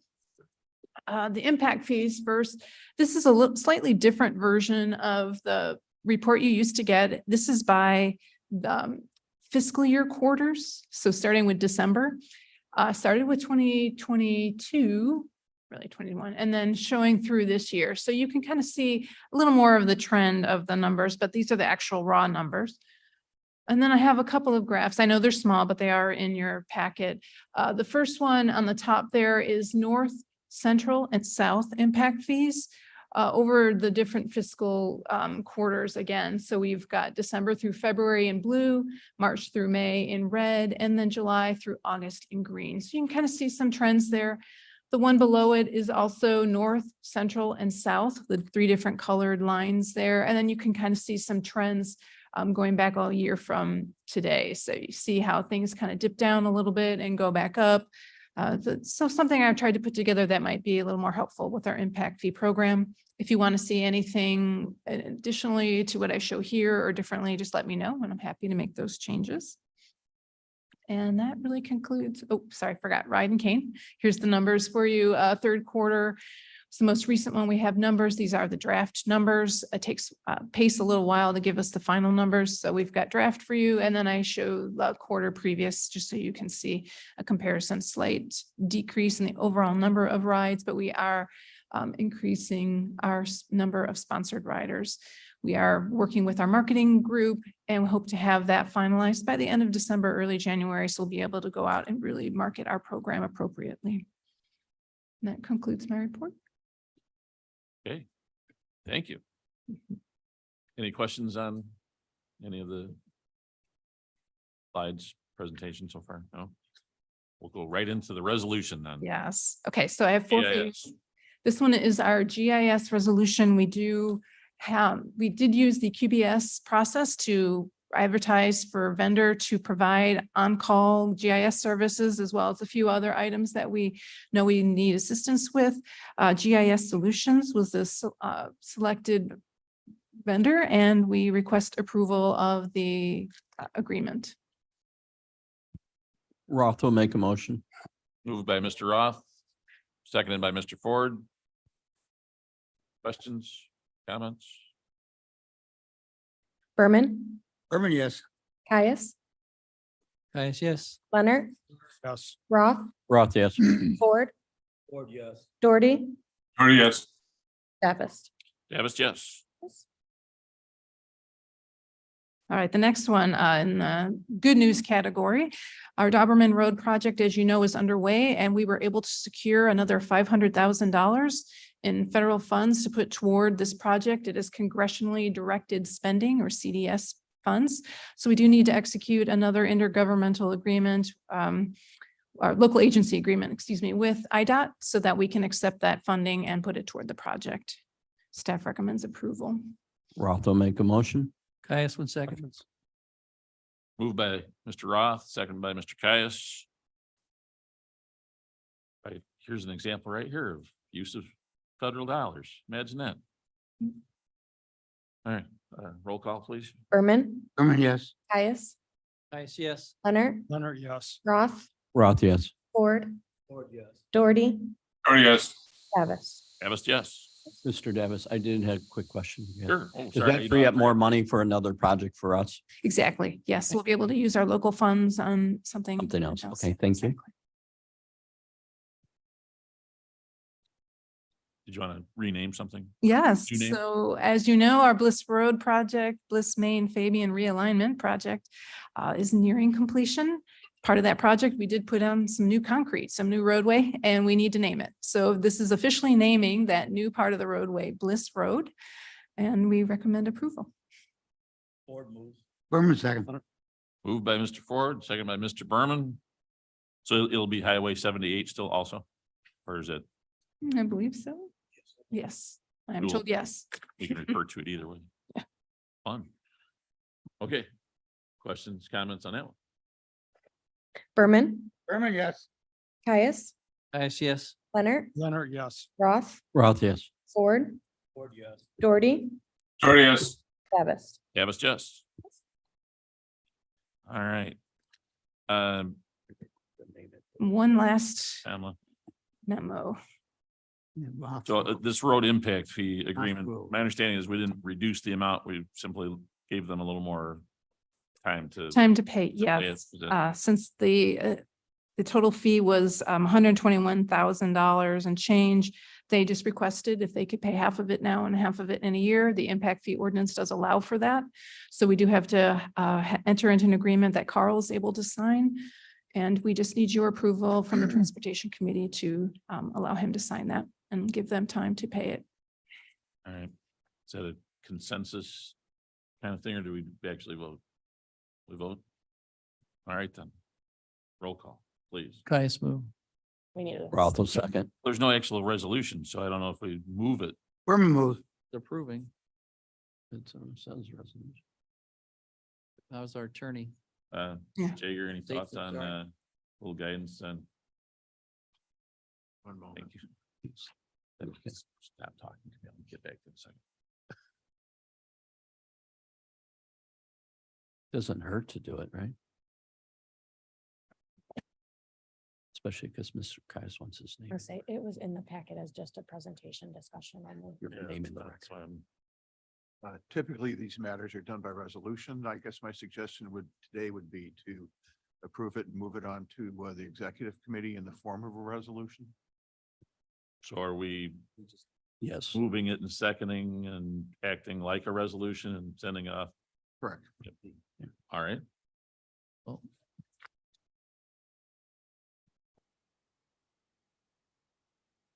The impact fees first. This is a slightly different version of the report you used to get. This is by the fiscal year quarters. So starting with December, started with 2022. Really 21, and then showing through this year. So you can kind of see a little more of the trend of the numbers, but these are the actual raw numbers. And then I have a couple of graphs. I know they're small, but they are in your packet. The first one on the top there is North, Central, and South impact fees over the different fiscal quarters again. So we've got December through February in blue, March through May in red, and then July through August in green. So you can kind of see some trends there. The one below it is also North, Central, and South, the three different colored lines there. And then you can kind of see some trends going back all year from today. So you see how things kind of dip down a little bit and go back up. So something I've tried to put together that might be a little more helpful with our impact fee program. If you want to see anything additionally to what I show here or differently, just let me know and I'm happy to make those changes. And that really concludes, oh, sorry, I forgot, Ride and Cane. Here's the numbers for you. Third quarter, it's the most recent one. We have numbers. These are the draft numbers. It takes Pace a little while to give us the final numbers. So we've got draft for you. And then I show the quarter previous, just so you can see a comparison, slight decrease in the overall number of rides, but we are increasing our number of sponsored riders. We are working with our marketing group and we hope to have that finalized by the end of December, early January. So we'll be able to go out and really market our program appropriately. And that concludes my report. Okay, thank you. Any questions on any of the slides presentation so far? No? We'll go right into the resolution then. Yes. Okay, so I have four. GIS. This one is our GIS resolution. We did use the QBS process to advertise for a vendor to provide on-call GIS services, as well as a few other items that we know we need assistance with. GIS Solutions was the selected vendor, and we request approval of the agreement. Roth will make a motion. Moved by Mr. Roth, seconded by Mr. Ford. Questions, comments? Berman, Berman, yes. Caius, Caius, yes. Leonard, Yes. Roth, Roth, yes. Ford, Ford, yes. Doherty, Or yes, Davis. Davis, yes. All right, the next one in the good news category, our Doberman Road project, as you know, is underway, and we were able to secure another $500,000 in federal funds to put toward this project. It is congressionally directed spending, or CDS funds. So we do need to execute another intergovernmental agreement, our local agency agreement, excuse me, with IDOT so that we can accept that funding and put it toward the project. Staff recommends approval. Roth will make a motion. Caius, 1 second. Moved by Mr. Roth, seconded by Mr. Caius. Right, here's an example right here of use of federal dollars. Imagine that. All right, roll call, please. Berman, Berman, yes. Caius, Caius, yes. Leonard, Leonard, yes. Roth, Roth, yes. Ford, Ford, yes. Doherty, or yes, Davis. Davis, yes. Mr. Davis, I did have a quick question. Yeah. Sure. Oh, Does sorry, that you free know, up more money for another project for us? Exactly. Yes, we'll be able to use our local funds on something. Something else. Okay, thank you. Exactly. Did you want to rename something? Yes, New name? so as you know, our Bliss Road project, Bliss Main Fabian Realignment Project is nearing completion. Part of that project, we did put on some new concrete, some new roadway, and we need to name it. So this is officially naming that new part of the roadway Bliss Road, and we recommend approval. Ford moves. Berman, second. Moved by Mr. Ford, seconded by Mr. Berman. So it'll be Highway 78 still also? Or is it, I believe so. Yes, I'm Cool. told yes. we can refer to it either way? Fun. Okay. Questions, comments on that one? Berman, Berman, yes. Caius, Caius, yes. Leonard, Leonard, yes. Roth, Roth, yes. Ford, Ford, yes. Doherty, or yes, Davis. Davis, yes. All right. One last Pamela. memo. So this road impact fee agreement, my understanding is we didn't reduce the amount. We simply gave them a little more time to. Time to pay, pay yes. it. Is Since the total fee was $121,000 and change, they just requested if they could pay half of it now and half of it in a year. The impact fee ordinance does allow for that. So we do have to enter into an agreement that Carl is able to sign. And we just need your approval from the Transportation Committee to allow him to sign that and give them time to pay it. All right. Is that a consensus kind of thing, or do we actually vote? We vote? All right, then. Roll call, please. Caius, move. We need a Roth will second. There's no actual resolution, so I don't know if we move it. Berman moves. Approving. It's says resolution. How's our attorney? Yeah. Jager, any Safe thoughts and on sorry. little guidance on One moment. Thank you. Then we can stop talking to me. I'll get back to the second. Doesn't hurt to do it, right? Especially because Mr. Kais wants his name. Or say it was in the packet as just a presentation discussion only. Your name in the record. That's why I'm- Typically, these matters are done by resolution. I guess my suggestion today would be to approve it and move it on to the executive committee in the form of a resolution. So are we Yes. moving it and seconding and acting like a resolution and sending off? Correct. All right. Well,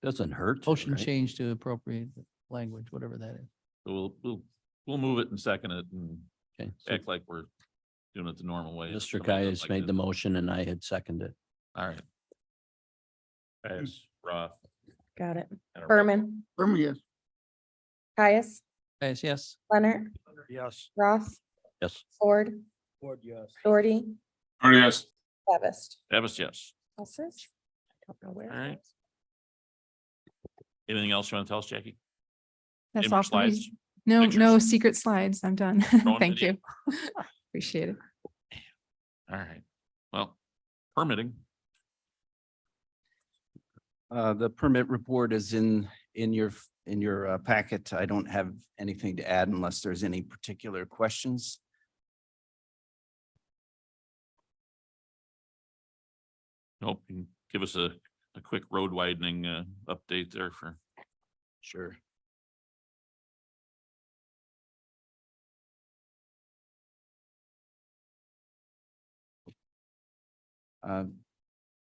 Doesn't hurt. to, motion right? change to appropriate language, whatever that is. So we'll move it and second it and Okay. So act like we're doing it the normal way. Mr. Somebody does Kais like made this. the motion and I had seconded. All right. Pass, Roth. Got it. and a roll. Berman, Yes. Caius, Guys, yes. Leonard, Yes. Roth, Yes. Ford, Yes. Doherty, Or yes, Davis. Davis, yes. Passes. I don't know where. All it right. is. Anything else you want to tell us, Jackie? That's Any more all for me. slides? No, Pictures? no secret slides. I'm done. Thank video? you. Appreciate it. All right. Well, permitting. The permit report is in your packet. I don't have anything to add unless there's any particular questions. Nope. You can give us a quick road widening update there for. Sure.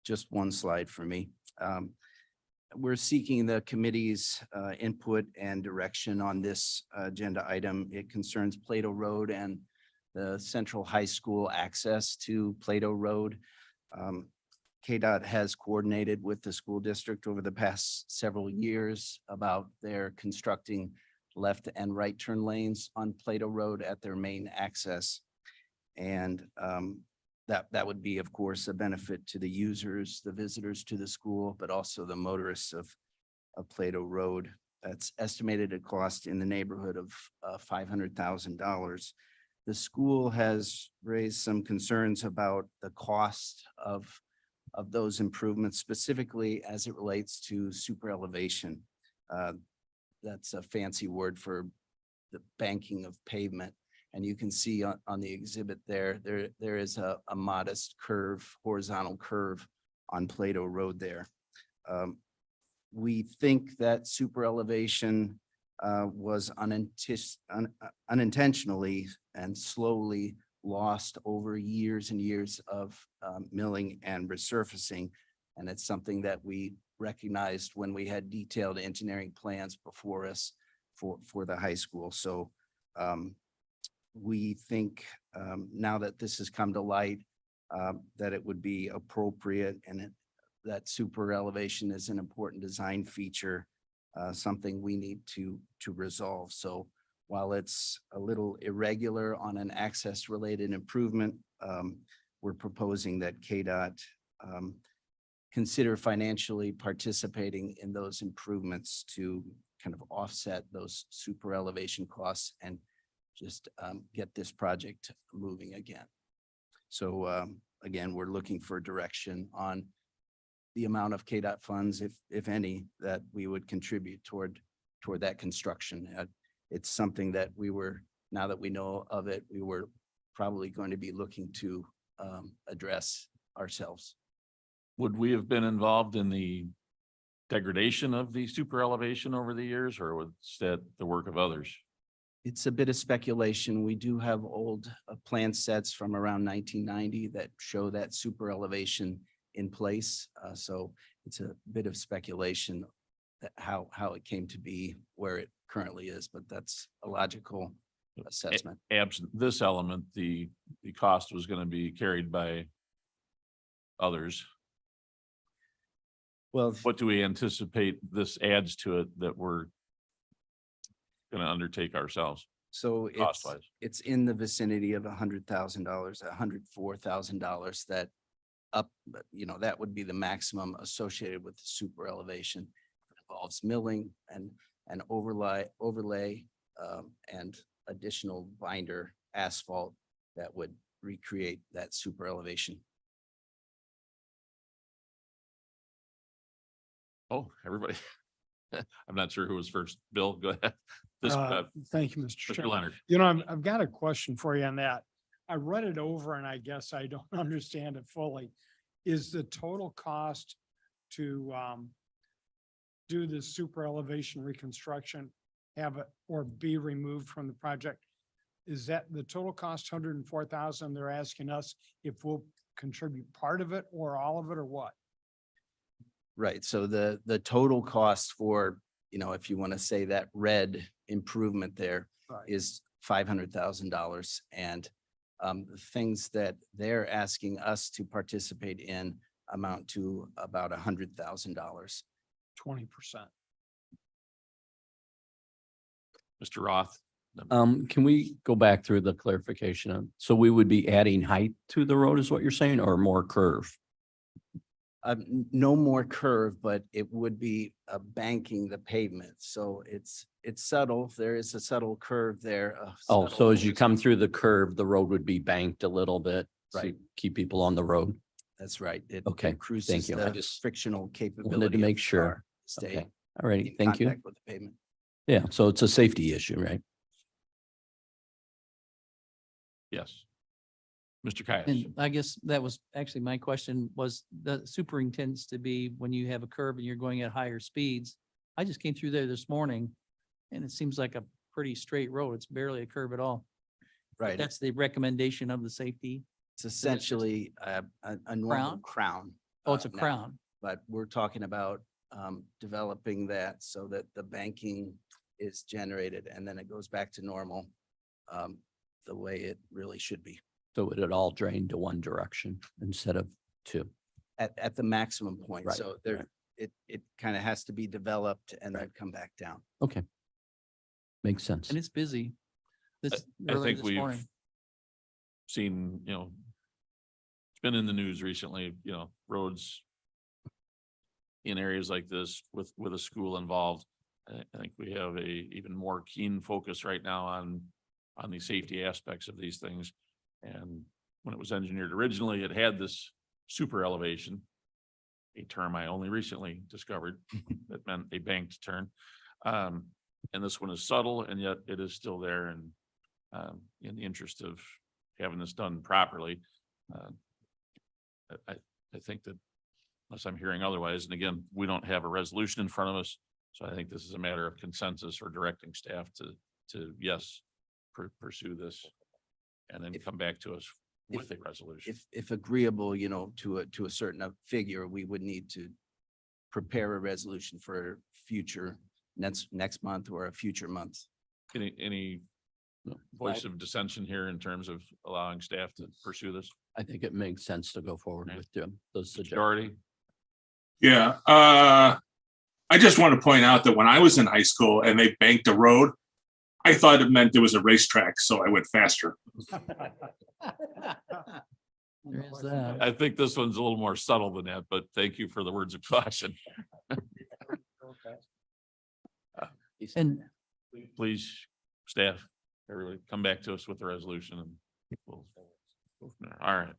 Just one slide for me. We're seeking the committee's input and direction on this agenda item. It concerns Plato Road and the Central High School access to Plato Road. KDOT has coordinated with the school district over the past several years about their constructing left and right turn lanes on Plato Road at their main access. And that would be, of course, a benefit to the users, the visitors to the school, but also the motorists of Plato Road. That's estimated to cost in the neighborhood of $500,000. The school has raised some concerns about the cost of those improvements, specifically as it relates to super elevation. That's a fancy word for the banking of pavement. And you can see on the exhibit there is a modest curve, horizontal curve on Plato Road there. We think that super elevation was unintentionally and slowly lost over years and years of milling and resurfacing. And it's something that we recognized when we had detailed engineering plans before us for the high school. So we think now that this has come to light, that it would be appropriate and that super elevation is an important design feature, something we need to resolve. So while it's a little irregular on an access related improvement, we're proposing that KDOT consider financially participating in those improvements to kind of offset those super elevation costs and just get this project moving again. So again, we're looking for direction on the amount of KDOT funds, if any, that we would contribute toward that construction. It's something that now that we know of it, we were probably going to be looking to address ourselves. Would we have been involved in the degradation of the super elevation over the years, or was that the work of others? It's a bit of speculation. We do have old plan sets from around 1990 that show that super elevation in place. So it's a bit of speculation that how it came to be where it currently is, but that's a logical assessment. Absent this element, the cost was going to be carried by others. Well, What do we anticipate this adds to it that we're going to undertake ourselves? so Cost-wise. it's in the vicinity of $100,000, $104,000 that up, but that would be the maximum associated with the super elevation. It involves milling and overlay, and additional binder asphalt that would recreate that super elevation. Oh, everybody. I'm not sure who was first. Bill, go ahead. This, Thank you, Mr. Mr. Chairman. Leonard. I've got a question for you on that. I read it over and I guess I don't understand it fully. Is the total cost to do the super elevation reconstruction have it or be removed from the project? Is that the total cost, 104,000? They're asking us if we'll contribute part of it or all of it or what? Right, so the total cost for, if you want to say that red improvement there Right. is $500,000. And the things that they're asking us to participate in amount to about $100,000. 20%. Mr. Roth. Can we go back through the clarification? So we would be adding height to the road is what you're saying, or more curve? No more curve, but it would be banking the pavement. So it's subtle. There is a subtle curve there. Oh, so as you come through the curve, the road would be banked a little bit. to Right. Keep people on the road. That's right. It Okay, increases thank you. I the just frictional capability. wanted to of make the sure. car to Stay Okay, all right, in thank you. contact with the pavement. Yeah, so it's a safety issue, right? Yes. Mr. Caius. And I guess that was actually my question was the superintends to be when you have a curve and you're going at higher speeds. I just came through there this morning and it seems like a pretty straight road. It's barely a curve at all. Right. That's the recommendation of the safety. It's essentially a normal crown. Oh, it's a now, crown. But we're talking about developing that so that the banking is generated and then it goes back to normal the way it really should be. So it would all drain to one direction instead of two. At the maximum point. Right, So there, right. it kind of has to be developed and then come back down. Okay. Makes sense. And it's busy. This I early think this we've morning. seen, it's been in the news recently, roads in areas like this with a school involved. I think we have a even more keen focus right now on the safety aspects of these things. And when it was engineered originally, it had this super elevation, a term I only recently discovered that meant a banked turn. And this one is subtle and yet it is still there. And in the interest of having this done properly, I think that unless I'm hearing otherwise, and again, we don't have a resolution in front of us. So I think this is a matter of consensus or directing staff to yes, pursue this and then come back to us with a resolution. If agreeable, to a certain figure, we would need to prepare a resolution for future next month or a future month. Any voice of dissension here in terms of allowing staff to pursue this? I think it makes sense to go forward with those suggestions. Majority? Yeah, I just want to point out that when I was in high school and they banked a road, I thought it meant there was a racetrack, so I went faster. There is that. I think this one's a little more subtle than that, but thank you for the words of caution. And Please, staff, everybody come back to us with the resolution and we'll go from there. All right.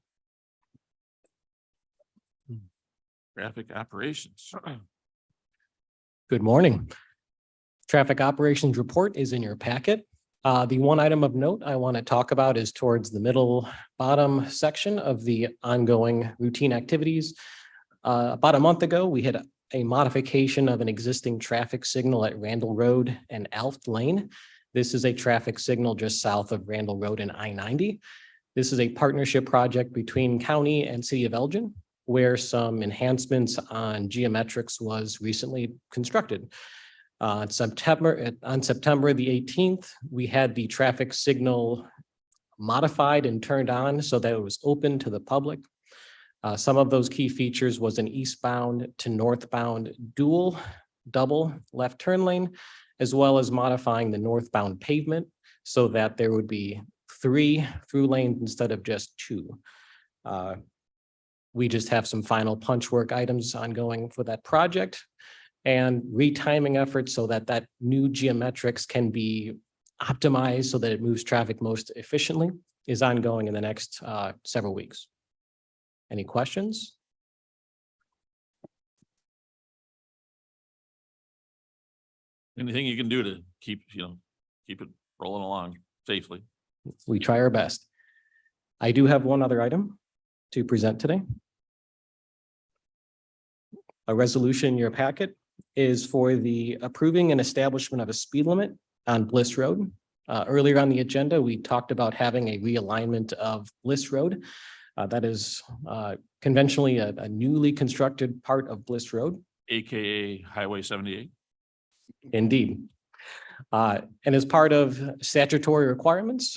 Traffic operations. Good morning. Traffic operations report is in your packet. The one item of note I want to talk about is towards the middle bottom section of the ongoing routine activities. About a month ago, we had a modification of an existing traffic signal at Randall Road and Alft Lane. This is a traffic signal just south of Randall Road and I-90. This is a partnership project between county and city of Elgin, where some enhancements on geometrics was recently constructed. On September the 18th, we had the traffic signal modified and turned on so that it was open to the public. Some of those key features was an eastbound to northbound double left turn lane, as well as modifying the northbound pavement so that there would be 3 through lanes instead of just 2. We just have some final punch work items ongoing for that project and retiming efforts so that that new geometrics can be optimized so that it moves traffic most efficiently is ongoing in the next several weeks. Any questions? Anything you can do to keep it rolling along safely. We try our best. I do have one other item to present today. A resolution in your packet is for the approving and establishment of a speed limit on Bliss Road. Earlier on the agenda, we talked about having a realignment of Bliss Road. That is conventionally a newly constructed part of Bliss Road. AKA Highway 78. Indeed. And as part of statutory requirements,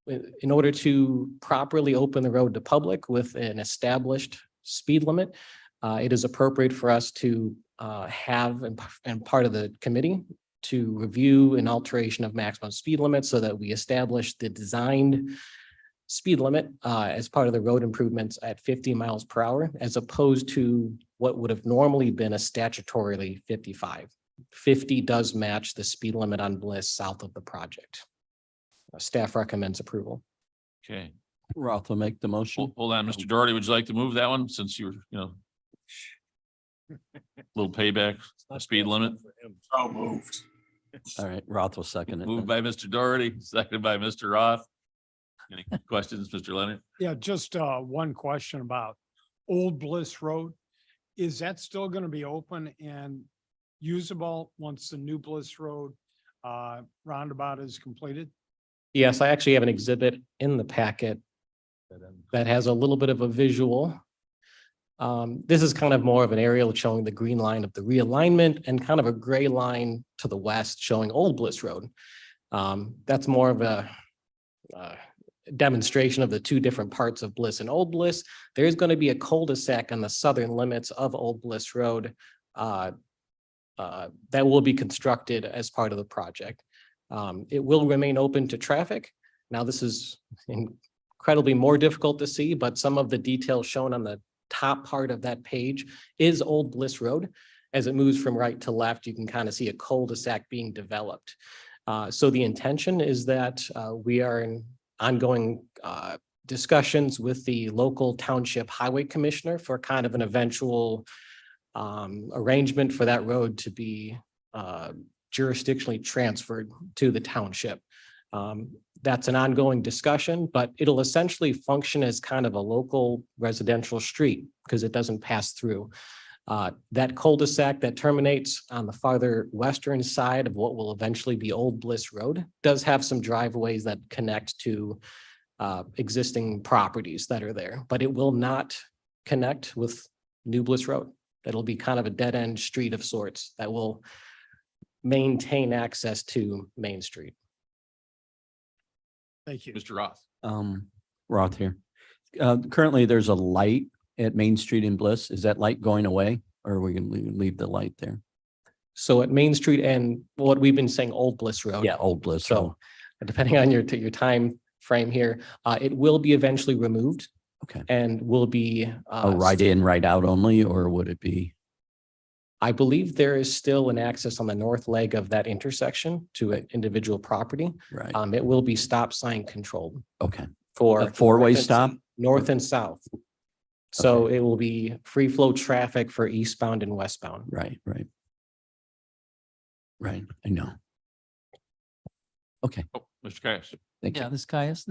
in order to properly open the road to public with an established speed limit, it is appropriate for us to have and part of the committee to review an alteration of maximum speed limits so that we establish the designed speed limit as part of the road improvements at 50 miles per hour, as opposed to what would have normally been a statutorily 55. 50 does match the speed limit on Bliss south of the project. Staff recommends approval. Okay. Roth will make the motion. Hold on, Mr. Doherty, would you like to move that one since you're, little payback, speed limit? So moved. All right, Roth will second it. Moved by Mr. Doherty, seconded by Mr. Roth. Any questions, Mr. Leonard? Yeah, just one question about Old Bliss Road. Is that still going to be open and usable once the new Bliss Road roundabout is completed? Yes, I actually have an exhibit in the packet that has a little bit of a visual. This is kind of more of an aerial showing the green line of the realignment and kind of a gray line to the west showing Old Bliss Road. That's more of a demonstration of the two different parts of Bliss and Old Bliss. There's going to be a cul-de-sac on the southern limits of Old Bliss Road that will be constructed as part of the project. It will remain open to traffic. Now, this is incredibly more difficult to see, but some of the details shown on the top part of that page is Old Bliss Road. As it moves from right to left, you can kind of see a cul-de-sac being developed. So the intention is that we are in ongoing discussions with the local township highway commissioner for kind of an eventual arrangement for that road to be jurisdictionally transferred to the township. That's an ongoing discussion, but it'll essentially function as kind of a local residential street because it doesn't pass through. That cul-de-sac that terminates on the farther western side of what will eventually be Old Bliss Road does have some driveways that connect to existing properties that are there, but it will not connect with New Bliss Road. It'll be kind of a dead-end street of sorts that will maintain access to Main Street. Thank you. Mr. Roth. Roth here. Currently, there's a light at Main Street in Bliss. Is that light going away or are we going to leave the light there? So at Main Street and what we've been saying, Old Bliss Road. Yeah, Old Bliss. So depending on your time frame here, it will be eventually removed. Okay. And will be Right in, right out only, or would it be? I believe there is still an access on the north leg of that intersection to an individual property. Right. It will be stop sign controlled Okay. for A four-way north and stop? north and south. So it will be free flow traffic for eastbound and westbound. Right. I know. Okay. Oh, Mr. Cash. Thank Yeah, you. this is Caius.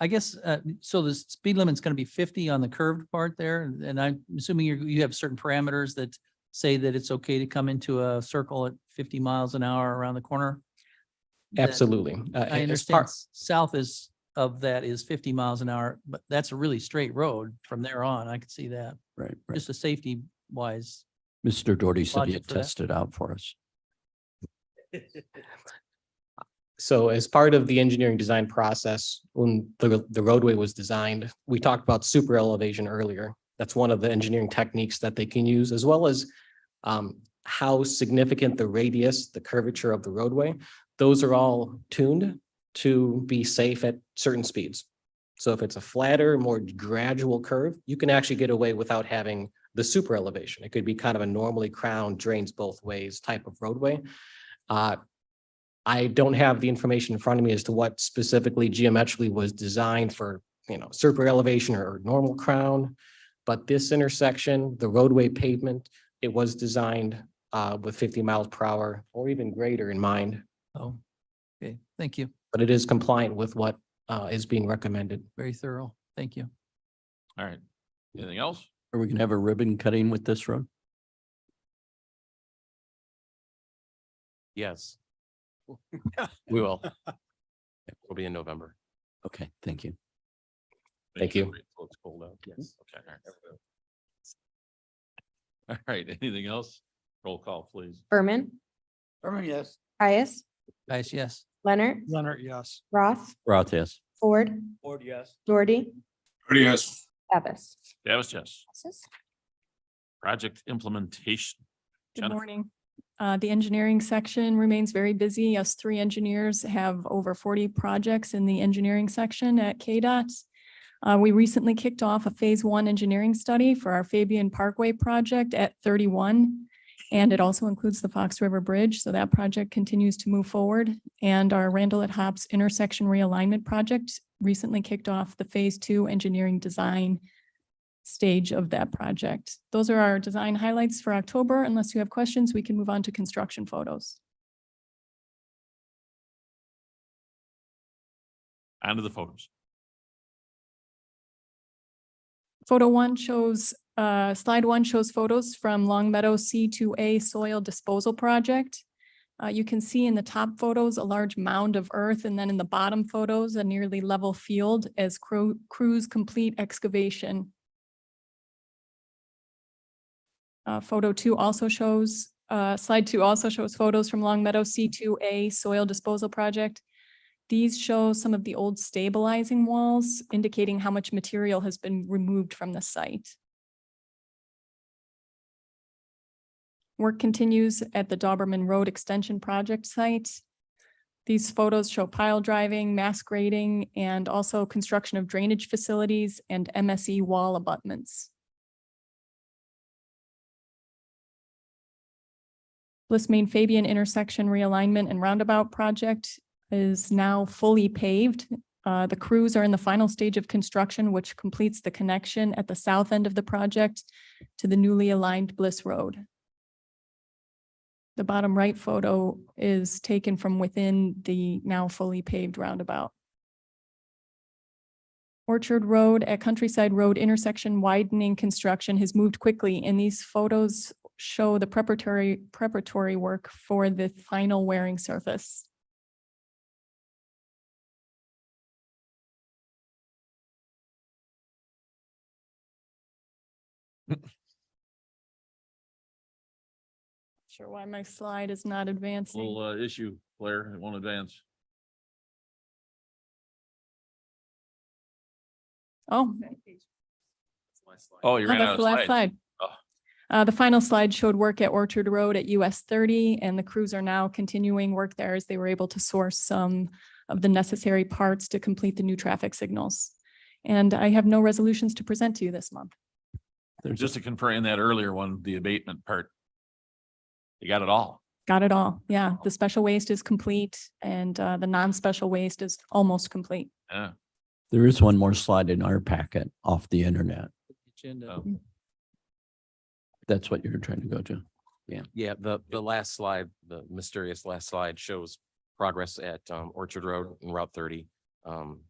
I guess, so the speed limit's going to be 50 on the curved part there. And I'm assuming you have certain parameters that say that it's okay to come into a circle at 50 miles an hour around the corner. Then Absolutely. I As understand part- south of that is 50 miles an hour, but that's a really straight road from there on. I could see that. Right. Just a safety wise. Mr. Doherty said Logic he'd for that. test it out for us. So as part of the engineering design process, when the roadway was designed, we talked about super elevation earlier. That's one of the engineering techniques that they can use, as well as how significant the radius, the curvature of the roadway. Those are all tuned to be safe at certain speeds. So if it's a flatter, more gradual curve, you can actually get away without having the super elevation. It could be kind of a normally crowned drains both ways type of roadway. I don't have the information in front of me as to what specifically geometrically was designed for, super elevation or normal crown. But this intersection, the roadway pavement, it was designed with 50 miles per hour or even greater in mind. Oh, okay, thank you. But it is compliant with what is being recommended. Very thorough. Thank you. All right. Anything else? Are we gonna have a ribbon cutting with this road? Yes, We will. it'll be in November. Okay, thank you. Thank you. Wait till it's cold out. Yes. Okay. All right. Anything else? Roll call, please. Berman, Berman, yes. Caius, Guys, yes. Leonard, Leonard, yes. Roth, Roth, yes. Ford, Ford, yes. Doherty, Already yes. Davis. Davis, yes. Passes. Project implementation. Good Jennifer. morning. The engineering section remains very busy. Us three engineers have over 40 projects in the engineering section at KDOT. We recently kicked off a phase 1 engineering study for our Fabian Parkway project at 31. And it also includes the Fox River Bridge. So that project continues to move forward. And our Randall at Hops intersection realignment project recently kicked off the phase 2 engineering design stage of that project. Those are our design highlights for October. Unless you have questions, we can move on to construction photos. On to the photos. Photo 1 shows, slide 1 shows photos from Long Meadow C2A soil disposal project. You can see in the top photos a large mound of earth, and then in the bottom photos, a nearly level field as crews complete excavation. Photo 2 also shows, slide 2 also shows photos from Long Meadow C2A soil disposal project. These show some of the old stabilizing walls, indicating how much material has been removed from the site. Work continues at the Doberman Road Extension Project site. These photos show pile driving, mass grading, and also construction of drainage facilities and MSE wall abutments. Bliss Main Fabian intersection realignment and roundabout project is now fully paved. The crews are in the final stage of construction, which completes the connection at the south end of the project to the newly aligned Bliss Road. The bottom right photo is taken from within the now fully paved roundabout. Orchard Road at Countryside Road intersection widening construction has moved quickly, and these photos show the preparatory work for the final wearing surface. Sure why my slide is not advancing. Little issue, Blair, it won't advance. Oh. Oh, you're That's the last slide. The final slide showed work at Orchard Road at US 30, and the crews are now continuing work there as they were able to source some of the necessary parts to complete the new traffic signals. And I have no resolutions to present to you this month. Just to confirm in that earlier one, the abatement part. You got it all. Got it all. Yeah, the special waste is complete and the non-special waste is almost complete. Yeah. There is one more slide in our packet off the internet. Agenda. That's what you're trying to go to. Yeah. Yeah, the last slide, the mysterious last slide shows progress at Orchard Road and Route 30.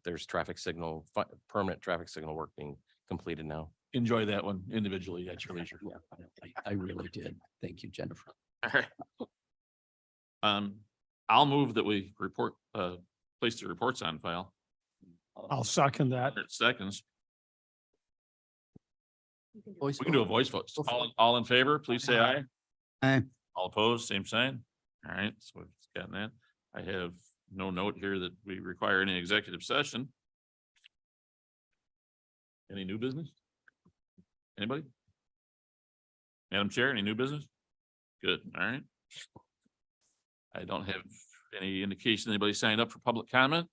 There's traffic signal, permanent traffic signal work being completed now. Enjoy that one individually at your leisure. Yeah, I really did. Thank you, Jennifer. All right. I'll move that we report, place the reports on file. I'll second that. 100 seconds. Voice We can do a vote. voice vote. All in favor, please say aye. Aye. All opposed, same sign. All right, so we've gotten that. I have no note here that we require any executive session. Any new business? Anybody? Madam Chair, any new business? Good, all right. I don't have any indication anybody signed up for public comment.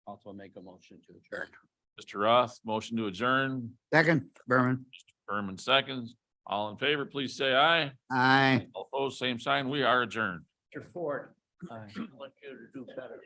Also make a motion to adjourn. Mr. Roth, motion to adjourn. Second, Berman. Berman seconds. All in favor, please say aye. Aye. All opposed, same sign. We are adjourned. Mr. Ford, I want you to do better.